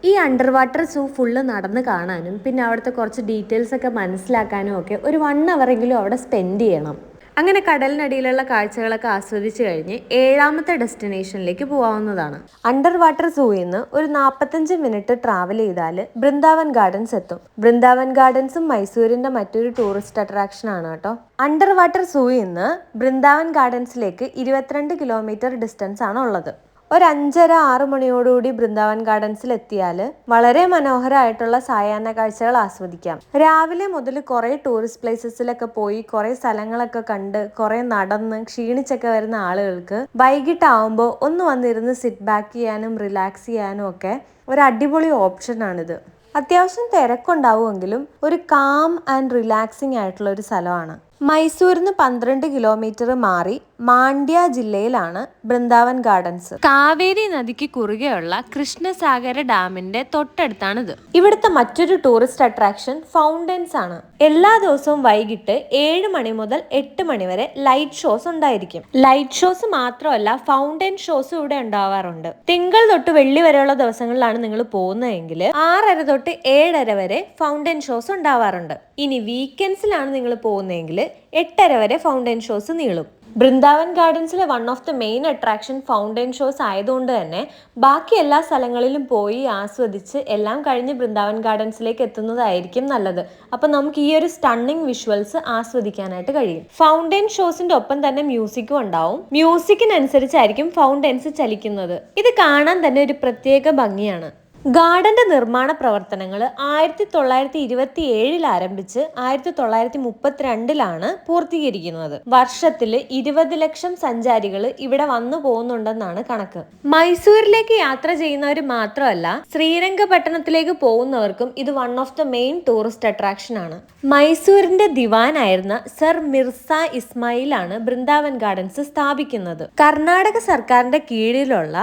ഈ അണ്ടർ വാട്ടർ സൂ ഫുള്ള് നടന്ന് കാണാനും പിന്നെ അവിടുത്തെ കുറച്ച് ഡീറ്റെയിൽസ് ഒക്കെ മനസ്സിലാക്കാനും ഒക്കെ ഒരു 1 hour എങ്കിലും അവിടെ സ്പെൻഡ് ചെയ്യണം. അങ്ങനെ കടലിനടിയിലുള്ള കാഴ്ചകളൊക്കെ ആസ്വദിച്ച് കഴിഞ്ഞ് 7ാമത്തെ ഡെസ്റ്റിനേഷനിലേക്ക് പോകാവുന്നതാണ്. അണ്ടർ വാട്ടർ സൂയിൽ നിന്ന് ഒരു 45 മിനിറ്റ് ട്രാവൽ ചെയ്താൽ ബൃന്ദാവൻ ഗാർഡൻസ് എത്തും. ബൃന്ദാവൻ ഗാർഡൻസും മൈസൂരിന്റെ മറ്റൊരു ടൂറിസ്റ്റ് അട്രാക്ഷൻ ആണ് കേട്ടോ. അണ്ടർ വാട്ടർ സൂയിൽ നിന്ന് ബൃന്ദാവൻ ഗാർഡൻസിലേക്ക് 22 കിലോമീറ്റർ ഡിസ്റ്റൻസ് ആണ് ഉള്ളത്. ഒരു 5:30-6 മണിയോടുകൂടി ബൃന്ദാവൻ ഗാർഡൻസിൽ എത്തിയാൽ വളരെ മനോഹരമായിട്ടുള്ള സായാഹ്ന കാഴ്ചകൾ ആസ്വദിക്കാം. രാവിലെ മുതൽ കുറേ ടൂറിസ്റ്റ് പ്ലേസസിലൊക്കെ പോയി കുറേ സ്ഥലങ്ങളൊക്കെ കണ്ട് കുറേ നടന്ന് ക്ഷീണിച്ചൊക്കെ വരുന്ന ആളുകൾക്ക് വൈകിട്ടാവുമ്പോൾ ഒന്ന് വന്നിരുന്ന് സിറ്റ് ബാക്ക് ചെയ്യാനും റിലാക്സ് ചെയ്യാനും ഒക്കെ ഒരു അടിപൊളി ഓപ്ഷനാണിത്. അത്യാവശ്യം തിരക്കുണ്ടാവുമെങ്കിലും ഒരു കാം ആൻഡ് റിലാക്സിങ് ആയിട്ടുള്ള ഒരു സ്ഥലമാണ്. മൈസൂരിന്ന് 12 കിലോമീറ്റർ മാറി മാണ്ഡ്യ ജില്ലയിലാണ് ബൃന്ദാവൻ ഗാർഡൻസ്. കാവേരി നദിക്ക് കുറുകെയുള്ള കൃഷ്ണസാഗര ഡാമിന്റെ തൊട്ടടുത്താണിത്. ഇവിടുത്തെ മറ്റൊരു ടൂറിസ്റ്റ് അട്രാക്ഷൻ ഫൗണ്ടൻസ് ആണ്. എല്ലാ ദിവസവും വൈകിട്ട് 7 മണി മുതൽ 8 മണി വരെ ലൈറ്റ് ഷോസ് ഉണ്ടായിരിക്കും. ലൈറ്റ് ഷോസ് മാത്രമല്ല ഫൗണ്ടൻ ഷോസും ഇവിടെ ഉണ്ടാവാറുണ്ട്. തിങ്കൾ തൊട്ട് വെള്ളി വരെയുള്ള ദിവസങ്ങളിലാണ് നിങ്ങൾ പോകുന്നതെങ്കിൽ 6:30 തൊട്ട് 7:30 വരെ ഫൗണ്ടൻ ഷോസ് ഉണ്ടാവാറുണ്ട്. ഇനി വീക്കെൻഡ്സിലാണ് നിങ്ങൾ പോകുന്നതെങ്കിൽ 8:30 വരെ ഫൗണ്ടൻ ഷോസ് നീളും. ബൃന്ദാവൻ ഗാർഡൻസിലെ one of the main attraction fountain shows ആയതുകൊണ്ട് തന്നെ ബാക്കി എല്ലാ സ്ഥലങ്ങളിലും പോയി ആസ്വദിച്ച് എല്ലാം കഴിഞ്ഞ് ബൃന്ദാവൻ ഗാർഡൻസിലേക്ക് എത്തുന്നതായിരിക്കും നല്ലത്. അപ്പം നമുക്ക് ഈ ഒരു സ്റ്റണ്ണിങ് വിഷ്വൽസ് ആസ്വദിക്കാനായിട്ട് കഴിയും. ഫൗണ്ടൻ ഷോസിന്റെ ഒപ്പം തന്നെ മ്യൂസിക്കും ഉണ്ടാവും. മ്യൂസിക്കിനനുസരിച്ചായിരിക്കും ഫൗണ്ടൻസ് ചലിക്കുന്നത്. ഇത് കാണാൻ തന്നെ ഒരു പ്രത്യേക ഭംഗിയാണ്. ഗാർഡന്റെ നിർമ്മാണ പ്രവർത്തനങ്ങൾ 1927 ആരംഭിച്ച് 1932 പൂർത്തീകരിക്കുന്നത്. വർഷത്തിൽ 20 ലക്ഷം സഞ്ചാരികൾ ഇവിടെ വന്നു പോകുന്നുണ്ടെന്നാണ് കണക്ക്. മൈസൂരിലേക്ക് യാത്ര ചെയ്യുന്നവർ മാത്രമല്ല ശ്രീരംഗപട്ടണത്തിലേക്ക് പോകുന്നവർക്കും ഇത് one of the main tourist attraction ആണ്. മൈസൂരിന്റെ ദിവാനായിരുന്ന സർ മിർസ ഇസ്മായിൽ ആണ് ബൃന്ദാവൻ ഗാർഡൻസ് സ്ഥാപിക്കുന്നത്. കർണാടക സർക്കാരിന്റെ കീഴിലുള്ള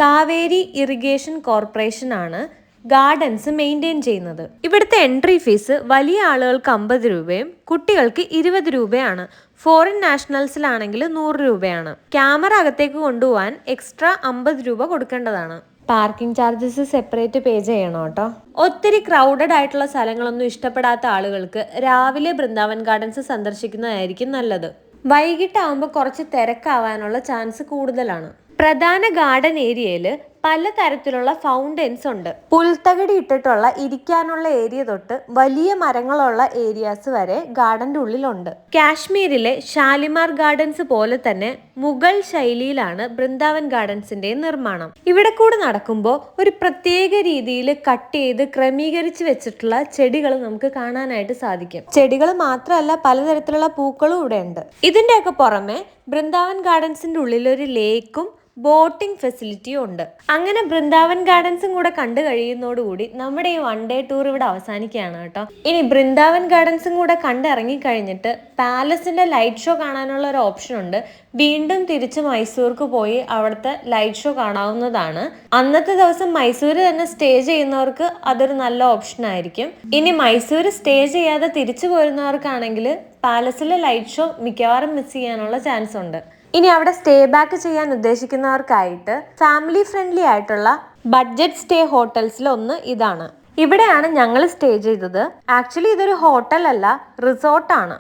കാവേരി ഇറിഗേഷൻ കോർപ്പറേഷൻ ആണ് ഗാർഡൻസ് മെയിൻറ്റെയിൻ ചെയ്യുന്നത്. ഇവിടുത്തെ എൻട്രി ഫീസ് വലിയ ആളുകൾക്ക് 50 രൂപയും കുട്ടികൾക്ക് 20 രൂപയാണ്. ഫോറിൻ നാഷണൽസിലാണെങ്കിൽ 100 രൂപയാണ്. ക്യാമറ അകത്തേക്ക് കൊണ്ടുപോകാൻ എക്സ്ട്രാ 50 രൂപ കൊടുക്കേണ്ടതാണ്. പാർക്കിംഗ് ചാർജസ് സെപ്പറേറ്റ് പേ ചെയ്യണം കേട്ടോ. ഒത്തിരി ക്രൗഡഡ് ആയിട്ടുള്ള സ്ഥലങ്ങളൊന്നും ഇഷ്ടപ്പെടാത്ത ആളുകൾക്ക് രാവിലെ ബൃന്ദാവൻ ഗാർഡൻസ് സന്ദർശിക്കുന്നതായിരിക്കും നല്ലത്. വൈകിട്ടാവുമ്പോൾ കുറച്ച് തിരക്കാവാനുള്ള ചാൻസ് കൂടുതലാണ്. പ്രധാന ഗാർഡൻ ഏരിയയിൽ പലതരത്തിലുള്ള ഫൗണ്ടൻസ് ഉണ്ട്. പുൽത്തകിടി ഇട്ടിട്ടുള്ള ഇരിക്കാനുള്ള ഏരിയ തൊട്ട് വലിയ മരങ്ങളുള്ള ഏരിയാസ് വരെ ഗാർഡന്റെ ഉള്ളിലുണ്ട്. കാശ്മീരിലെ ഷാലിമാർ ഗാർഡൻസ് പോലെ തന്നെ മുഗൾ ശൈലിയിലാണ് ബൃന്ദാവൻ ഗാർഡൻസിന്റെ നിർമ്മാണം. ഇവിടെ കൂടെ നടക്കുമ്പോൾ ഒരു പ്രത്യേക രീതിയിൽ കട്ട് ചെയ്ത് ക്രമീകരിച്ച് വെച്ചിട്ടുള്ള ചെടികൾ നമുക്ക് കാണാനായിട്ട് സാധിക്കും. ചെടികൾ മാത്രമല്ല, പലതരത്തിലുള്ള പൂക്കളും ഇവിടെ ഉണ്ട്. ഇതിന്റെയൊക്കെ പുറമെ ബൃന്ദാവൻ ഗാർഡൻസിന്റെ ഉള്ളിൽ ഒരു ലേക്കും ബോട്ടിംഗ് ഫെസിലിറ്റിയും ഉണ്ട്. അങ്ങനെ ബൃന്ദാവൻ ഗാർഡൻസും കൂടെ കണ്ടു കഴിയുന്നതോടുകൂടി നമ്മുടെ ഈ 1 ഡേ ടൂർ ഇവിടെ അവസാനിക്കുകയാണ് കേട്ടോ. ഇനി ബൃന്ദാവൻ ഗാർഡൻസും കൂടെ കണ്ടിറങ്ങി കഴിഞ്ഞിട്ട് പാലസിന്റെ ലൈറ്റ് ഷോ കാണാനുള്ള ഒരു ഓപ്ഷൻ ഉണ്ട്. വീണ്ടും തിരിച്ച് മൈസൂർക്ക് പോയി അവിടുത്തെ ലൈറ്റ് ഷോ കാണാവുന്നതാണ്. അന്നത്തെ ദിവസം മൈസൂര് തന്നെ സ്റ്റേ ചെയ്യുന്നവർക്ക് അതൊരു നല്ല ഓപ്ഷൻ ആയിരിക്കും. ഇനി മൈസൂര് സ്റ്റേ ചെയ്യാതെ തിരിച്ചു പോരുന്നവർക്കാണെങ്കിൽ പാലസിലെ ലൈറ്റ് ഷോ മിക്കവാറും മിസ് ചെയ്യാനുള്ള ചാൻസ് ഉണ്ട്. ഇനി അവിടെ സ്റ്റേ ബാക്ക് ചെയ്യാൻ ഉദ്ദേശിക്കുന്നവർക്കായിട്ട് ഫാമിലി ഫ്രണ്ട്ലി ആയിട്ടുള്ള ബഡ്ജറ്റ് സ്റ്റേ ഹോട്ടൽസിൽ ഒന്ന് ഇതാണ്. ഇവിടെയാണ് ഞങ്ങൾ സ്റ്റേ ചെയ്തത്. ആക്ച്വലി ഇതൊരു ഹോട്ടൽ അല്ല, റിസോർട്ടാണ്.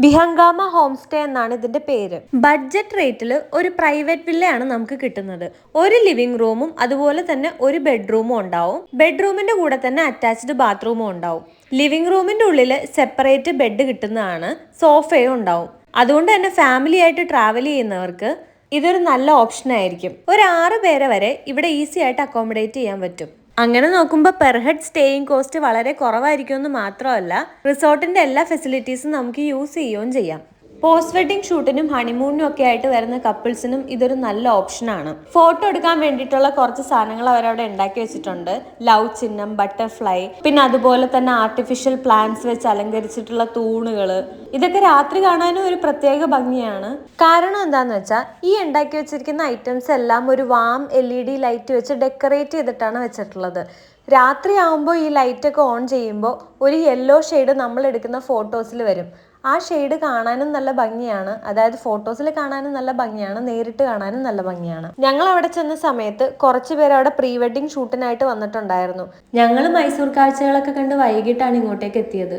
ബിഹംഗാമ ഹോം സ്റ്റേ എന്നാണ് ഇതിന്റെ പേര്. ബഡ്ജറ്റ് റേറ്റിൽ ഒരു പ്രൈവറ്റ് വില്ലയാണ് നമുക്ക് കിട്ടുന്നത്. ഒരു ലിവിംഗ് റൂമും അതുപോലെ തന്നെ ഒരു ബെഡ്റൂമും ഉണ്ടാവും. ബെഡ്റൂമിന്റെ കൂടെ തന്നെ അറ്റാച്ച്ഡ് ബാത്റൂമും ഉണ്ടാവും. ലിവിംഗ് റൂമിന്റെ ഉള്ളിൽ സെപ്പറേറ്റ് ബെഡ് കിട്ടുന്നതാണ്. സോഫയും ഉണ്ടാവും. അതുകൊണ്ട് തന്നെ ഫാമിലി ആയിട്ട് ട്രാവൽ ചെയ്യുന്നവർക്ക് ഇതൊരു നല്ല ഓപ്ഷൻ ആയിരിക്കും. ഒരു 6 പേരെ വരെ ഇവിടെ ഈസി ആയിട്ട് അക്കോമഡേറ്റ് ചെയ്യാൻ പറ്റും. അങ്ങനെ നോക്കുമ്പോൾ പെർ ഹെഡ് സ്റ്റേയിങ് കോസ്റ്റ് വളരെ കുറവായിരിക്കുമെന്ന് മാത്രമല്ല, റിസോർട്ടിന്റെ എല്ലാ ഫെസിലിറ്റീസും നമുക്ക് യൂസ് ചെയ്യുകയും ചെയ്യാം. പോസ്റ്റ് വെഡിങ് ഷൂട്ടിനും ഹണിമൂണിനും ഒക്കെ ആയിട്ട് വരുന്ന കപ്പിൾസിനും ഇതൊരു നല്ല ഓപ്ഷനാണ്. ഫോട്ടോ എടുക്കാൻ വേണ്ടിയിട്ടുള്ള കുറച്ച് സാധനങ്ങൾ അവരവിടെ ഉണ്ടാക്കി വെച്ചിട്ടുണ്ട്. ലവ് ചിഹ്നം, ബട്ടർഫ്ലൈ, പിന്നെ അതുപോലെ തന്നെ ആർട്ടിഫിഷ്യൽ പ്ലാന്റ്സ് വെച്ച് അലങ്കരിച്ചിട്ടുള്ള തൂണുകൾ. ഇതൊക്കെ രാത്രി കാണാനും ഒരു പ്രത്യേക ഭംഗിയാണ്. കാരണം എന്താന്ന് വെച്ചാൽ ഈ ഉണ്ടാക്കി വെച്ചിരിക്കുന്ന ഐറ്റംസ് എല്ലാം ഒരു വാം LED ലൈറ്റ് വെച്ച് ഡെക്കറേറ്റ് ചെയ്തിട്ടാണ് വെച്ചിട്ടുള്ളത്. രാത്രി ആകുമ്പോൾ ഈ ലൈറ്റൊക്കെ ഓൺ ചെയ്യുമ്പോൾ ഒരു യെല്ലോ ഷെയ്ഡ് നമ്മൾ എടുക്കുന്ന ഫോട്ടോസിൽ വരും. ആ ഷെയ്ഡ് കാണാനും നല്ല ഭംഗിയാണ്. അതായത് ഫോട്ടോസിൽ കാണാനും നല്ല ഭംഗിയാണ്, നേരിട്ട് കാണാനും നല്ല ഭംഗിയാണ്. ഞങ്ങൾ അവിടെ ചെന്ന സമയത്ത് കുറച്ച് പേര് അവിടെ പ്രീ വെഡിങ് ഷൂട്ടിനായിട്ട് വന്നിട്ടുണ്ടായിരുന്നു. ഞങ്ങൾ മൈസൂർ കാഴ്ചകളൊക്കെ കണ്ട് വൈകിട്ടാണ് ഇങ്ങോട്ടേക്ക് എത്തിയത്.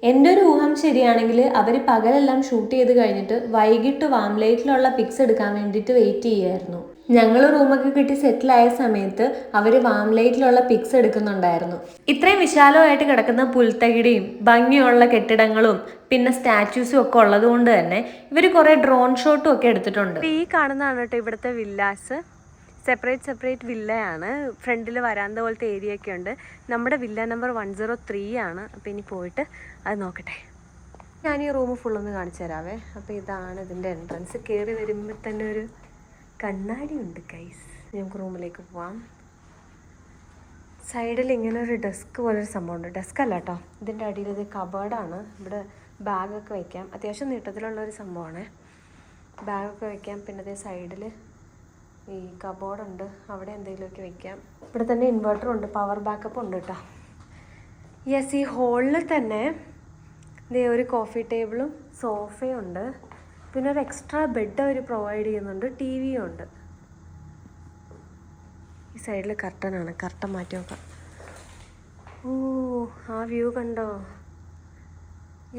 എൻ്റെ ഒരു ഊഹം ശരിയാണെങ്കിൽ അവർ പകലെല്ലാം ഷൂട്ട് ചെയ്ത് കഴിഞ്ഞിട്ട് വൈകിട്ട് വാം ലൈറ്റിലുള്ള പിക്സ് എടുക്കാൻ വേണ്ടിയിട്ട് വെയിറ്റ് ചെയ്യുമായിരുന്നു. ഞങ്ങൾ റൂമൊക്കെ കിട്ടി സെറ്റിലായ സമയത്ത് അവർ വാം ലൈറ്റിലുള്ള പിക്സ് എടുക്കുന്നുണ്ടായിരുന്നു. ഇത്രയും വിശാലമായിട്ട് കിടക്കുന്ന പുൽത്തകിടിയും ഭംഗിയുള്ള കെട്ടിടങ്ങളും പിന്നെ സ്റ്റാച്യൂസും ഒക്കെ ഉള്ളത് കൊണ്ട് തന്നെ ഇവർ കുറേ ഡ്രോൺ ഷോട്ടും ഒക്കെ എടുത്തിട്ടുണ്ട്. ഈ കാണുന്നതാണ് കേട്ടോ ഇവിടുത്തെ വില്ലാസ്. സെപ്പറേറ്റ് വില്ലയാണ്. ഫ്രണ്ടിൽ വരാന്ത പോലത്തെ ഏരിയ ഒക്കെ ഉണ്ട്. നമ്മുടെ വില്ല നമ്പർ 103 ആണ്. അപ്പോൾ ഇനി പോയിട്ട് അത് നോക്കട്ടെ. ഞാൻ ഈ റൂം ഫുള്ളൊന്ന് കാണിച്ചു തരാവേ. അപ്പോൾ ഇതാണ് ഇതിൻ്റെ എൻട്രൻസ്. കയറി വരുമ്പോൾ തന്നെ ഒരു കണ്ണാടി ഉണ്ട് ഗൈസ്. നമുക്ക് റൂമിലേക്ക് പോവാം. സൈഡിൽ ഇങ്ങനെ ഒരു ഡെസ്ക് പോലൊരു സംഭവമുണ്ട്. ഡെസ്ക് അല്ല കേട്ടോ, ഇതിൻ്റെ അടിയിൽ ഇത് കബേർഡാണ്. ഇവിടെ ബാഗൊക്കെ വയ്ക്കാം. അത്യാവശ്യം നീട്ടത്തിലുള്ളൊരു സംഭവമാണ്. ബാഗൊക്കെ വയ്ക്കാം. പിന്നെ അതേ സൈഡിൽ ഈ കബോർഡുണ്ട്, അവിടെ എന്തെങ്കിലുമൊക്കെ വെക്കാം. ഇവിടെ തന്നെ ഇൻവെർട്ടറും ഉണ്ട്, പവർ ബാക്കപ്പ് ഉണ്ട് കേട്ടോ. യെസ്, ഈ ഹോളിൽ തന്നെ ഒരു കോഫി ടേബിളും സോഫയും ഉണ്ട്. പിന്നെ ഒരു എക്സ്ട്രാ ബെഡ് അവർ പ്രൊവൈഡ് ചെയ്യുന്നുണ്ട്. TV യും ഉണ്ട്. ഈ സൈഡിൽ കർട്ടനാണ്. കർട്ടൻ മാറ്റി നോക്കാം. ഓ, ആ വ്യൂ കണ്ടോ?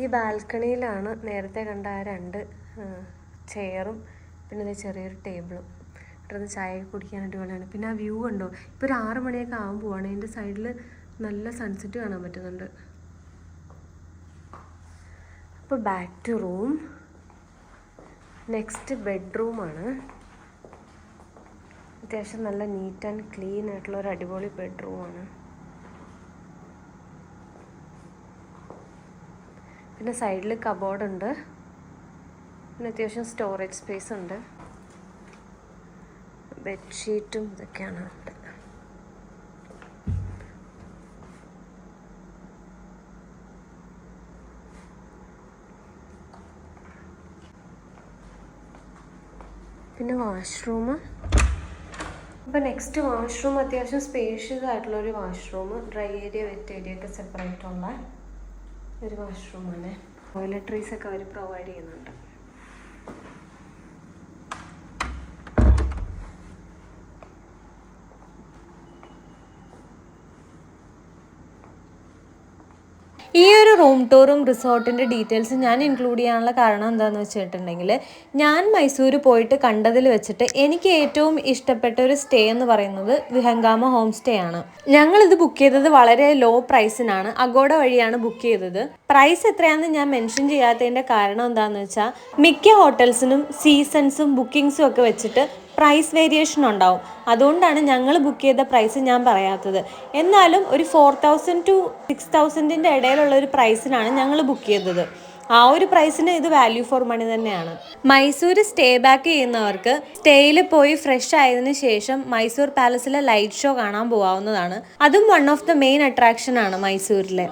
ഈ ബാൽക്കണിയിലാണ് നേരത്തെ കണ്ട ആ 2 ചെയറും പിന്നെ ചെറിയൊരു ടേബിളും. ഇവിടുന്ന് ചായ കുടിക്കാൻ അടിപൊളിയാണ്. പിന്നെ ആ വ്യൂ കണ്ടോ? ഇപ്പോൾ ഒരു 6 മണിയൊക്കെ ആവാൻ പോവാണ്. ഇതിൻ്റെ സൈഡിൽ നല്ല സൺസെറ്റ് കാണാൻ പറ്റുന്നുണ്ട്. അപ്പോൾ ബാക്ക് ടു റൂം. നെക്സ്റ്റ് ബെഡ്റൂമാണ്. അത്യാവശ്യം നല്ല നീറ്റ് ആൻഡ് ക്ലീൻ ആയിട്ടുള്ള ഒരു അടിപൊളി ബെഡ്റൂമാണ്. പിന്നെ സൈഡിൽ കബോർഡുണ്ട്. പിന്നെ അത്യാവശ്യം സ്റ്റോറേജ് സ്പേസ് ഉണ്ട്. ബെഡ്ഷീറ്റും ഇതൊക്കെയാണ് ഉണ്ട്. പിന്നെ വാഷ്റൂം. അപ്പോൾ നെക്സ്റ്റ് വാഷ്റൂം അത്യാവശ്യം സ്പേഷ്യസ് ആയിട്ടുള്ളൊരു washroom, dry area wet area ഒക്കെ സെപ്പറേറ്റ് ഉള്ള ഒരു വാഷ്റൂമാണ്. ടോയ്ലറ്ററീസ് ഒക്കെ അവർ പ്രൊവൈഡ് ചെയ്യുന്നുണ്ട്. ഈ ഒരു റൂം ടൂറും റിസോർട്ടിൻ്റെ ഡീറ്റെയിൽസും ഞാൻ ഇൻക്ലൂഡ് ചെയ്യാനുള്ള കാരണം എന്താണെന്ന് വെച്ചിട്ടുണ്ടെങ്കിൽ, ഞാൻ മൈസൂർ പോയിട്ട് കണ്ടതിൽ വെച്ചിട്ട് എനിക്ക് ഏറ്റവും ഇഷ്ടപ്പെട്ട ഒരു സ്റ്റേ എന്ന് പറയുന്നത് വിഹംഗാമ ഹോം സ്റ്റേ ആണ്. ഞങ്ങളിത് ബുക്ക് ചെയ്തത് വളരെ ലോ പ്രൈസിനാണ്. അഗോഡ വഴിയാണ് ബുക്ക് ചെയ്തത്. പ്രൈസ് എത്രയാണെന്ന് ഞാൻ മെൻഷൻ ചെയ്യാത്തതിൻ്റെ കാരണം എന്താണെന്ന് വെച്ചാൽ, മിക്ക ഹോട്ടൽസിനും സീസൺസും ബുക്കിങ്സും ഒക്കെ വെച്ചിട്ട് പ്രൈസ് വേരിയേഷൻ ഉണ്ടാവും. അതുകൊണ്ടാണ് ഞങ്ങൾ ബുക്ക് ചെയ്ത പ്രൈസ് ഞാൻ പറയാത്തത്. എന്നാലും ഒരു 4000 to 6000 ഇടയിലുള്ള ഒരു പ്രൈസിനാണ് ഞങ്ങൾ ബുക്ക് ചെയ്തത്. ആ ഒരു പ്രൈസിന് ഇത് വാല്യൂ ഫോർ മണി തന്നെയാണ്. മൈസൂർ സ്റ്റേ ബാക്ക് ചെയ്യുന്നവർക്ക് സ്റ്റേയിൽ പോയി ഫ്രഷ് ആയതിനു ശേഷം മൈസൂർ പാലസിലെ ലൈറ്റ് ഷോ കാണാൻ പോകാവുന്നതാണ്. അതും one of the main attraction ആണ് മൈസൂരിലെ.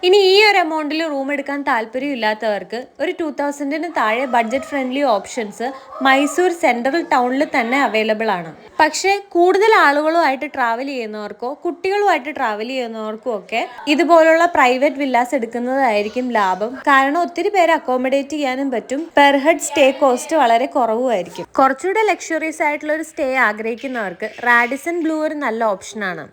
ഇനി ഈ ഒരു എമൗണ്ടിൽ റൂം എടുക്കാൻ താല്പര്യമില്ലാത്തവർക്ക് ഒരു 2000 താഴെ budget friendly options Mysore central ടൗണിൽ തന്നെ അവൈലബിൾ ആണ്. പക്ഷേ കൂടുതൽ ആളുകളുമായിട്ട് ട്രാവൽ ചെയ്യുന്നവർക്കോ കുട്ടികളുമായിട്ട് ട്രാവൽ ചെയ്യുന്നവർക്കോ ഒക്കെ ഇതുപോലുള്ള പ്രൈവറ്റ് വില്ലാസ് എടുക്കുന്നതായിരിക്കും ലാഭം. കാരണം ഒത്തിരി പേര് അക്കോമഡേറ്റ് ചെയ്യാനും പറ്റും. പെർ ഹെഡ് സ്റ്റേ കോസ്റ്റ് വളരെ കുറവുമായിരിക്കും. കുറച്ചുകൂടെ ലക്ഷറീസ് ആയിട്ടുള്ള ഒരു സ്റ്റേ ആഗ്രഹിക്കുന്നവർക്ക് റാഡിസൺ ബ്ലൂ ഒരു നല്ല ഓപ്ഷനാണ്.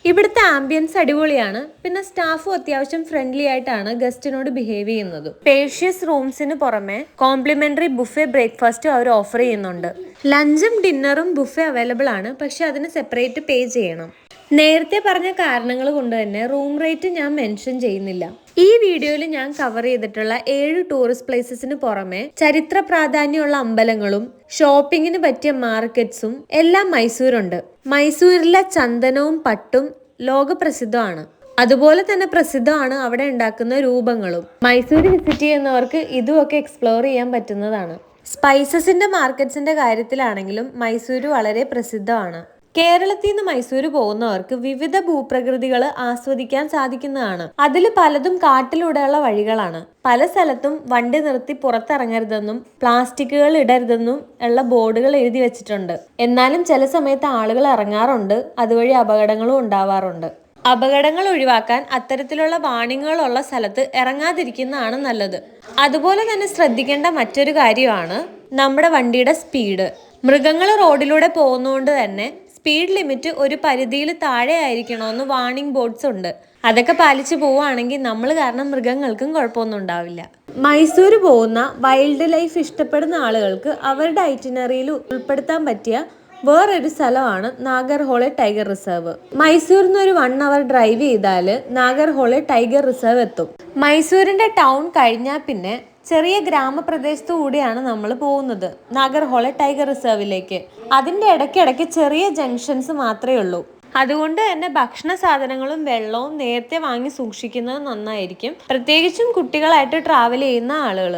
ഇവിടുത്തെ ആംബിയൻസ് അടിപൊളിയാണ്. പിന്നെ സ്റ്റാഫും അത്യാവശ്യം ഫ്രണ്ട്ലി ആയിട്ടാണ് ഗസ്റ്റിനോട് ബിഹേവ് ചെയ്യുന്നത്. സ്പേഷ്യസ് റൂംസിന് പുറമെ കോംപ്ലിമെന്ററി ബുഫെ ബ്രേക്ക്ഫാസ്റ്റും അവർ ഓഫർ ചെയ്യുന്നുണ്ട്. ലഞ്ചും ഡിന്നറും ബുഫെ അവൈലബിൾ ആണ്. പക്ഷെ അതിന് സെപ്പറേറ്റ് പേ ചെയ്യണം. നേരത്തെ പറഞ്ഞ കാരണങ്ങൾ കൊണ്ട് തന്നെ റൂം റേറ്റ് ഞാൻ മെൻഷൻ ചെയ്യുന്നില്ല. ഈ വീഡിയോയിൽ ഞാൻ കവർ ചെയ്തിട്ടുള്ള 7 ടൂറിസ്റ്റ് പ്ലേസസിന് പുറമെ ചരിത്ര പ്രാധാന്യമുള്ള അമ്പലങ്ങളും ഷോപ്പിങ്ങിന് പറ്റിയ മാർക്കറ്റ്സും എല്ലാം മൈസൂരുണ്ട്. മൈസൂരിലെ ചന്ദനവും പട്ടും ലോകപ്രസിദ്ധമാണ്. അതുപോലെ തന്നെ പ്രസിദ്ധമാണ് അവിടെ ഉണ്ടാക്കുന്ന രൂപങ്ങളും. മൈസൂർ വിസിറ്റ് ചെയ്യുന്നവർക്ക് ഇതുമൊക്കെ എക്സ്പ്ലോർ ചെയ്യാൻ പറ്റുന്നതാണ്. സ്പൈസസിന്റെ മാർക്കറ്റ്സിന്റെ കാര്യത്തിലാണെങ്കിലും മൈസൂർ വളരെ പ്രസിദ്ധമാണ്. കേരളത്തിൽ നിന്ന് മൈസൂർ പോകുന്നവർക്ക് വിവിധ ഭൂപ്രകൃതികൾ ആസ്വദിക്കാൻ സാധിക്കുന്നതാണ്. അതിൽ പലതും കാട്ടിലൂടെയുള്ള വഴികളാണ്. പല സ്ഥലത്തും വണ്ടി നിർത്തി പുറത്തിറങ്ങരുതെന്നും പ്ലാസ്റ്റിക്കുകൾ ഇടരുതെന്നും ഉള്ള ബോർഡുകൾ എഴുതി വെച്ചിട്ടുണ്ട്. എന്നാലും ചില സമയത്ത് ആളുകൾ ഇറങ്ങാറുണ്ട്. അതുവഴി അപകടങ്ങളും ഉണ്ടാവാറുണ്ട്. അപകടങ്ങൾ ഒഴിവാക്കാൻ അത്തരത്തിലുള്ള വാണിങ്ങുകളുള്ള സ്ഥലത്ത് ഇറങ്ങാതിരിക്കുന്നതാണ് നല്ലത്. അതുപോലെ തന്നെ ശ്രദ്ധിക്കേണ്ട മറ്റൊരു കാര്യമാണ് നമ്മുടെ വണ്ടിയുടെ സ്പീഡ്. മൃഗങ്ങൾ റോഡിലൂടെ പോകുന്നതുകൊണ്ട് തന്നെ സ്പീഡ് ലിമിറ്റ് ഒരു പരിധിയിൽ താഴെ ആയിരിക്കണമെന്ന് വാർണിംഗ് ബോർഡ്സ് ഉണ്ട്. അതൊക്കെ പാലിച്ച് പോവുകയാണെങ്കിൽ നമ്മൾ കാരണം മൃഗങ്ങൾക്കും കുഴപ്പമൊന്നും ഉണ്ടാവില്ല. മൈസൂർ പോകുന്ന വൈൽഡ് ലൈഫ് ഇഷ്ടപ്പെടുന്ന ആളുകൾക്ക് അവരുടെ ഐറ്റിനറിയിൽ ഉൾപ്പെടുത്താൻ പറ്റിയ വേറൊരു സ്ഥലമാണ് നാഗർഹോളെ ടൈഗർ റിസർവ്. മൈസൂരിൽ നിന്ന് ഒരു 1 hour ഡ്രൈവ് ചെയ്താൽ നാഗർഹോളെ ടൈഗർ റിസർവ് എത്തും. മൈസൂരിന്റെ ടൗൺ കഴിഞ്ഞാൽ പിന്നെ ചെറിയ ഗ്രാമപ്രദേശത്തു കൂടിയാണ് നമ്മൾ പോകുന്നത് നാഗർഹോളെ ടൈഗർ റിസർവിലേക്ക്. അതിൻ്റെ ഇടയ്ക്കിടയ്ക്ക് ചെറിയ ജംഗ്ഷൻസ് മാത്രമേ ഉള്ളൂ. അതുകൊണ്ട് തന്നെ ഭക്ഷണ സാധനങ്ങളും വെള്ളവും നേരത്തെ വാങ്ങി സൂക്ഷിക്കുന്നത് നന്നായിരിക്കും, പ്രത്യേകിച്ചും കുട്ടികളായിട്ട് ട്രാവൽ ചെയ്യുന്ന ആളുകൾ.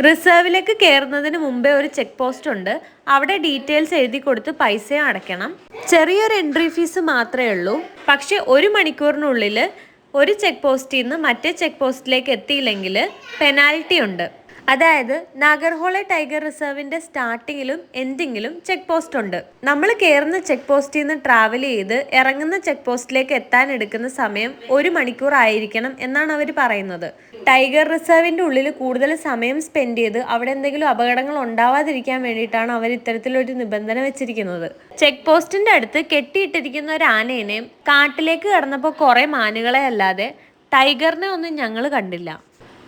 റിസർവിലേക്ക് കയറുന്നതിന് മുമ്പേ ഒരു ചെക്ക് പോസ്റ്റ് ഉണ്ട്. അവിടെ ഡീറ്റെയിൽസ് എഴുതി കൊടുത്ത് പൈസയും അടയ്ക്കണം. ചെറിയൊരു എൻട്രി ഫീസ് മാത്രമേ ഉള്ളൂ. പക്ഷെ 1 മണിക്കൂറിനുള്ളിൽ ഒരു ചെക്ക് പോസ്റ്റിൽ നിന്ന് മറ്റേ ചെക്ക് പോസ്റ്റിലേക്ക് എത്തിയില്ലെങ്കിൽ പെനാൽറ്റി ഉണ്ട്. അതായത് നാഗർഹോളെ ടൈഗർ റിസർവിന്റെ സ്റ്റാർട്ടിങ്ങിലും എൻഡിങ്ങിലും ചെക്ക് പോസ്റ്റ് ഉണ്ട്. നമ്മൾ കയറുന്ന ചെക്ക് പോസ്റ്റിൽ നിന്ന് ട്രാവൽ ചെയ്ത് ഇറങ്ങുന്ന ചെക്ക് പോസ്റ്റിലേക്ക് എത്താൻ എടുക്കുന്ന സമയം 1 മണിക്കൂർ ആയിരിക്കണം എന്നാണ് അവർ പറയുന്നത്. ടൈഗർ റിസർവിന്റെ ഉള്ളിൽ കൂടുതൽ സമയം സ്പെൻഡ് ചെയ്ത് അവിടെ എന്തെങ്കിലും അപകടങ്ങൾ ഉണ്ടാവാതിരിക്കാൻ വേണ്ടിയിട്ടാണ് അവർ ഇത്തരത്തിലൊരു നിബന്ധന വെച്ചിരിക്കുന്നത്. ചെക്ക് പോസ്റ്റിന്റെ അടുത്ത് കെട്ടിയിട്ടിരിക്കുന്ന ഒരു ആനേനെയും കാട്ടിലേക്ക് കടന്നപ്പോൾ കുറെ മാനുകളെ അല്ലാതെ ടൈഗറിനെ ഒന്നും ഞങ്ങൾ കണ്ടില്ല.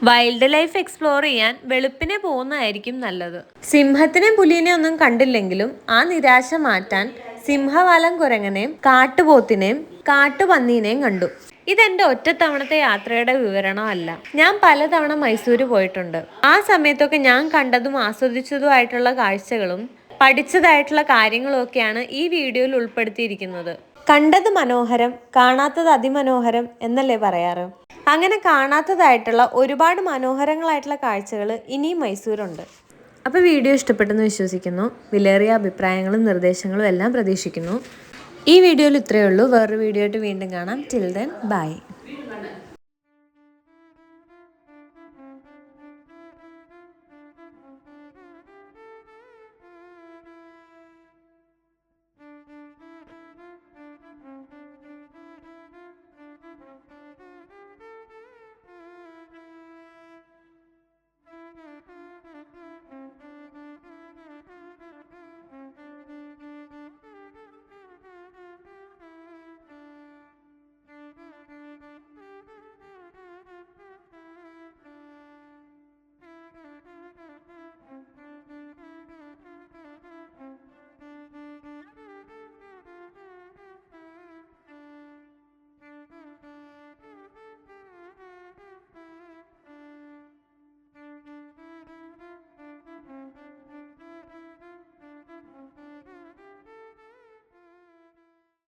വൈൽഡ് ലൈഫ് എക്സ്പ്ലോർ ചെയ്യാൻ വെളുപ്പിനെ പോകുന്നതായിരിക്കും നല്ലത്. സിംഹത്തിനെ പുലിനെ ഒന്നും കണ്ടില്ലെങ്കിലും ആ നിരാശ മാറ്റാൻ സിംഹവാലൻ കുരങ്ങനെയും കാട്ടുപോത്തിനെയും കാട്ടുപന്നീനെയും കണ്ടു. ഇതെന്റെ ഒറ്റത്തവണത്തെ യാത്രയുടെ വിവരണമല്ല. ഞാൻ പലതവണ മൈസൂര് പോയിട്ടുണ്ട്. ആ സമയത്തൊക്കെ ഞാൻ കണ്ടതും ആസ്വദിച്ചതുമായിട്ടുള്ള കാഴ്ചകളും പഠിച്ചതായിട്ടുള്ള കാര്യങ്ങളും ഒക്കെയാണ് ഈ വീഡിയോയിൽ ഉൾപ്പെടുത്തിയിരിക്കുന്നത്. കണ്ടത് മനോഹരം, കാണാത്തത് അതിമനോഹരം എന്നല്ലേ പറയാറ്? അങ്ങനെ കാണാത്തതായിട്ടുള്ള ഒരുപാട് മനോഹരങ്ങളായിട്ടുള്ള കാഴ്ചകൾ ഇനിയും മൈസൂരുണ്ട്. അപ്പോൾ വീഡിയോ ഇഷ്ടപ്പെട്ടെന്ന് വിശ്വസിക്കുന്നു. വിലയേറിയ അഭിപ്രായങ്ങളും നിർദ്ദേശങ്ങളും എല്ലാം പ്രതീക്ഷിക്കുന്നു. ഈ വീഡിയോയിൽ ഇത്രയേ ഉള്ളൂ. വേറൊരു വീഡിയോ ആയിട്ട് വീണ്ടും കാണാം. Till then bye.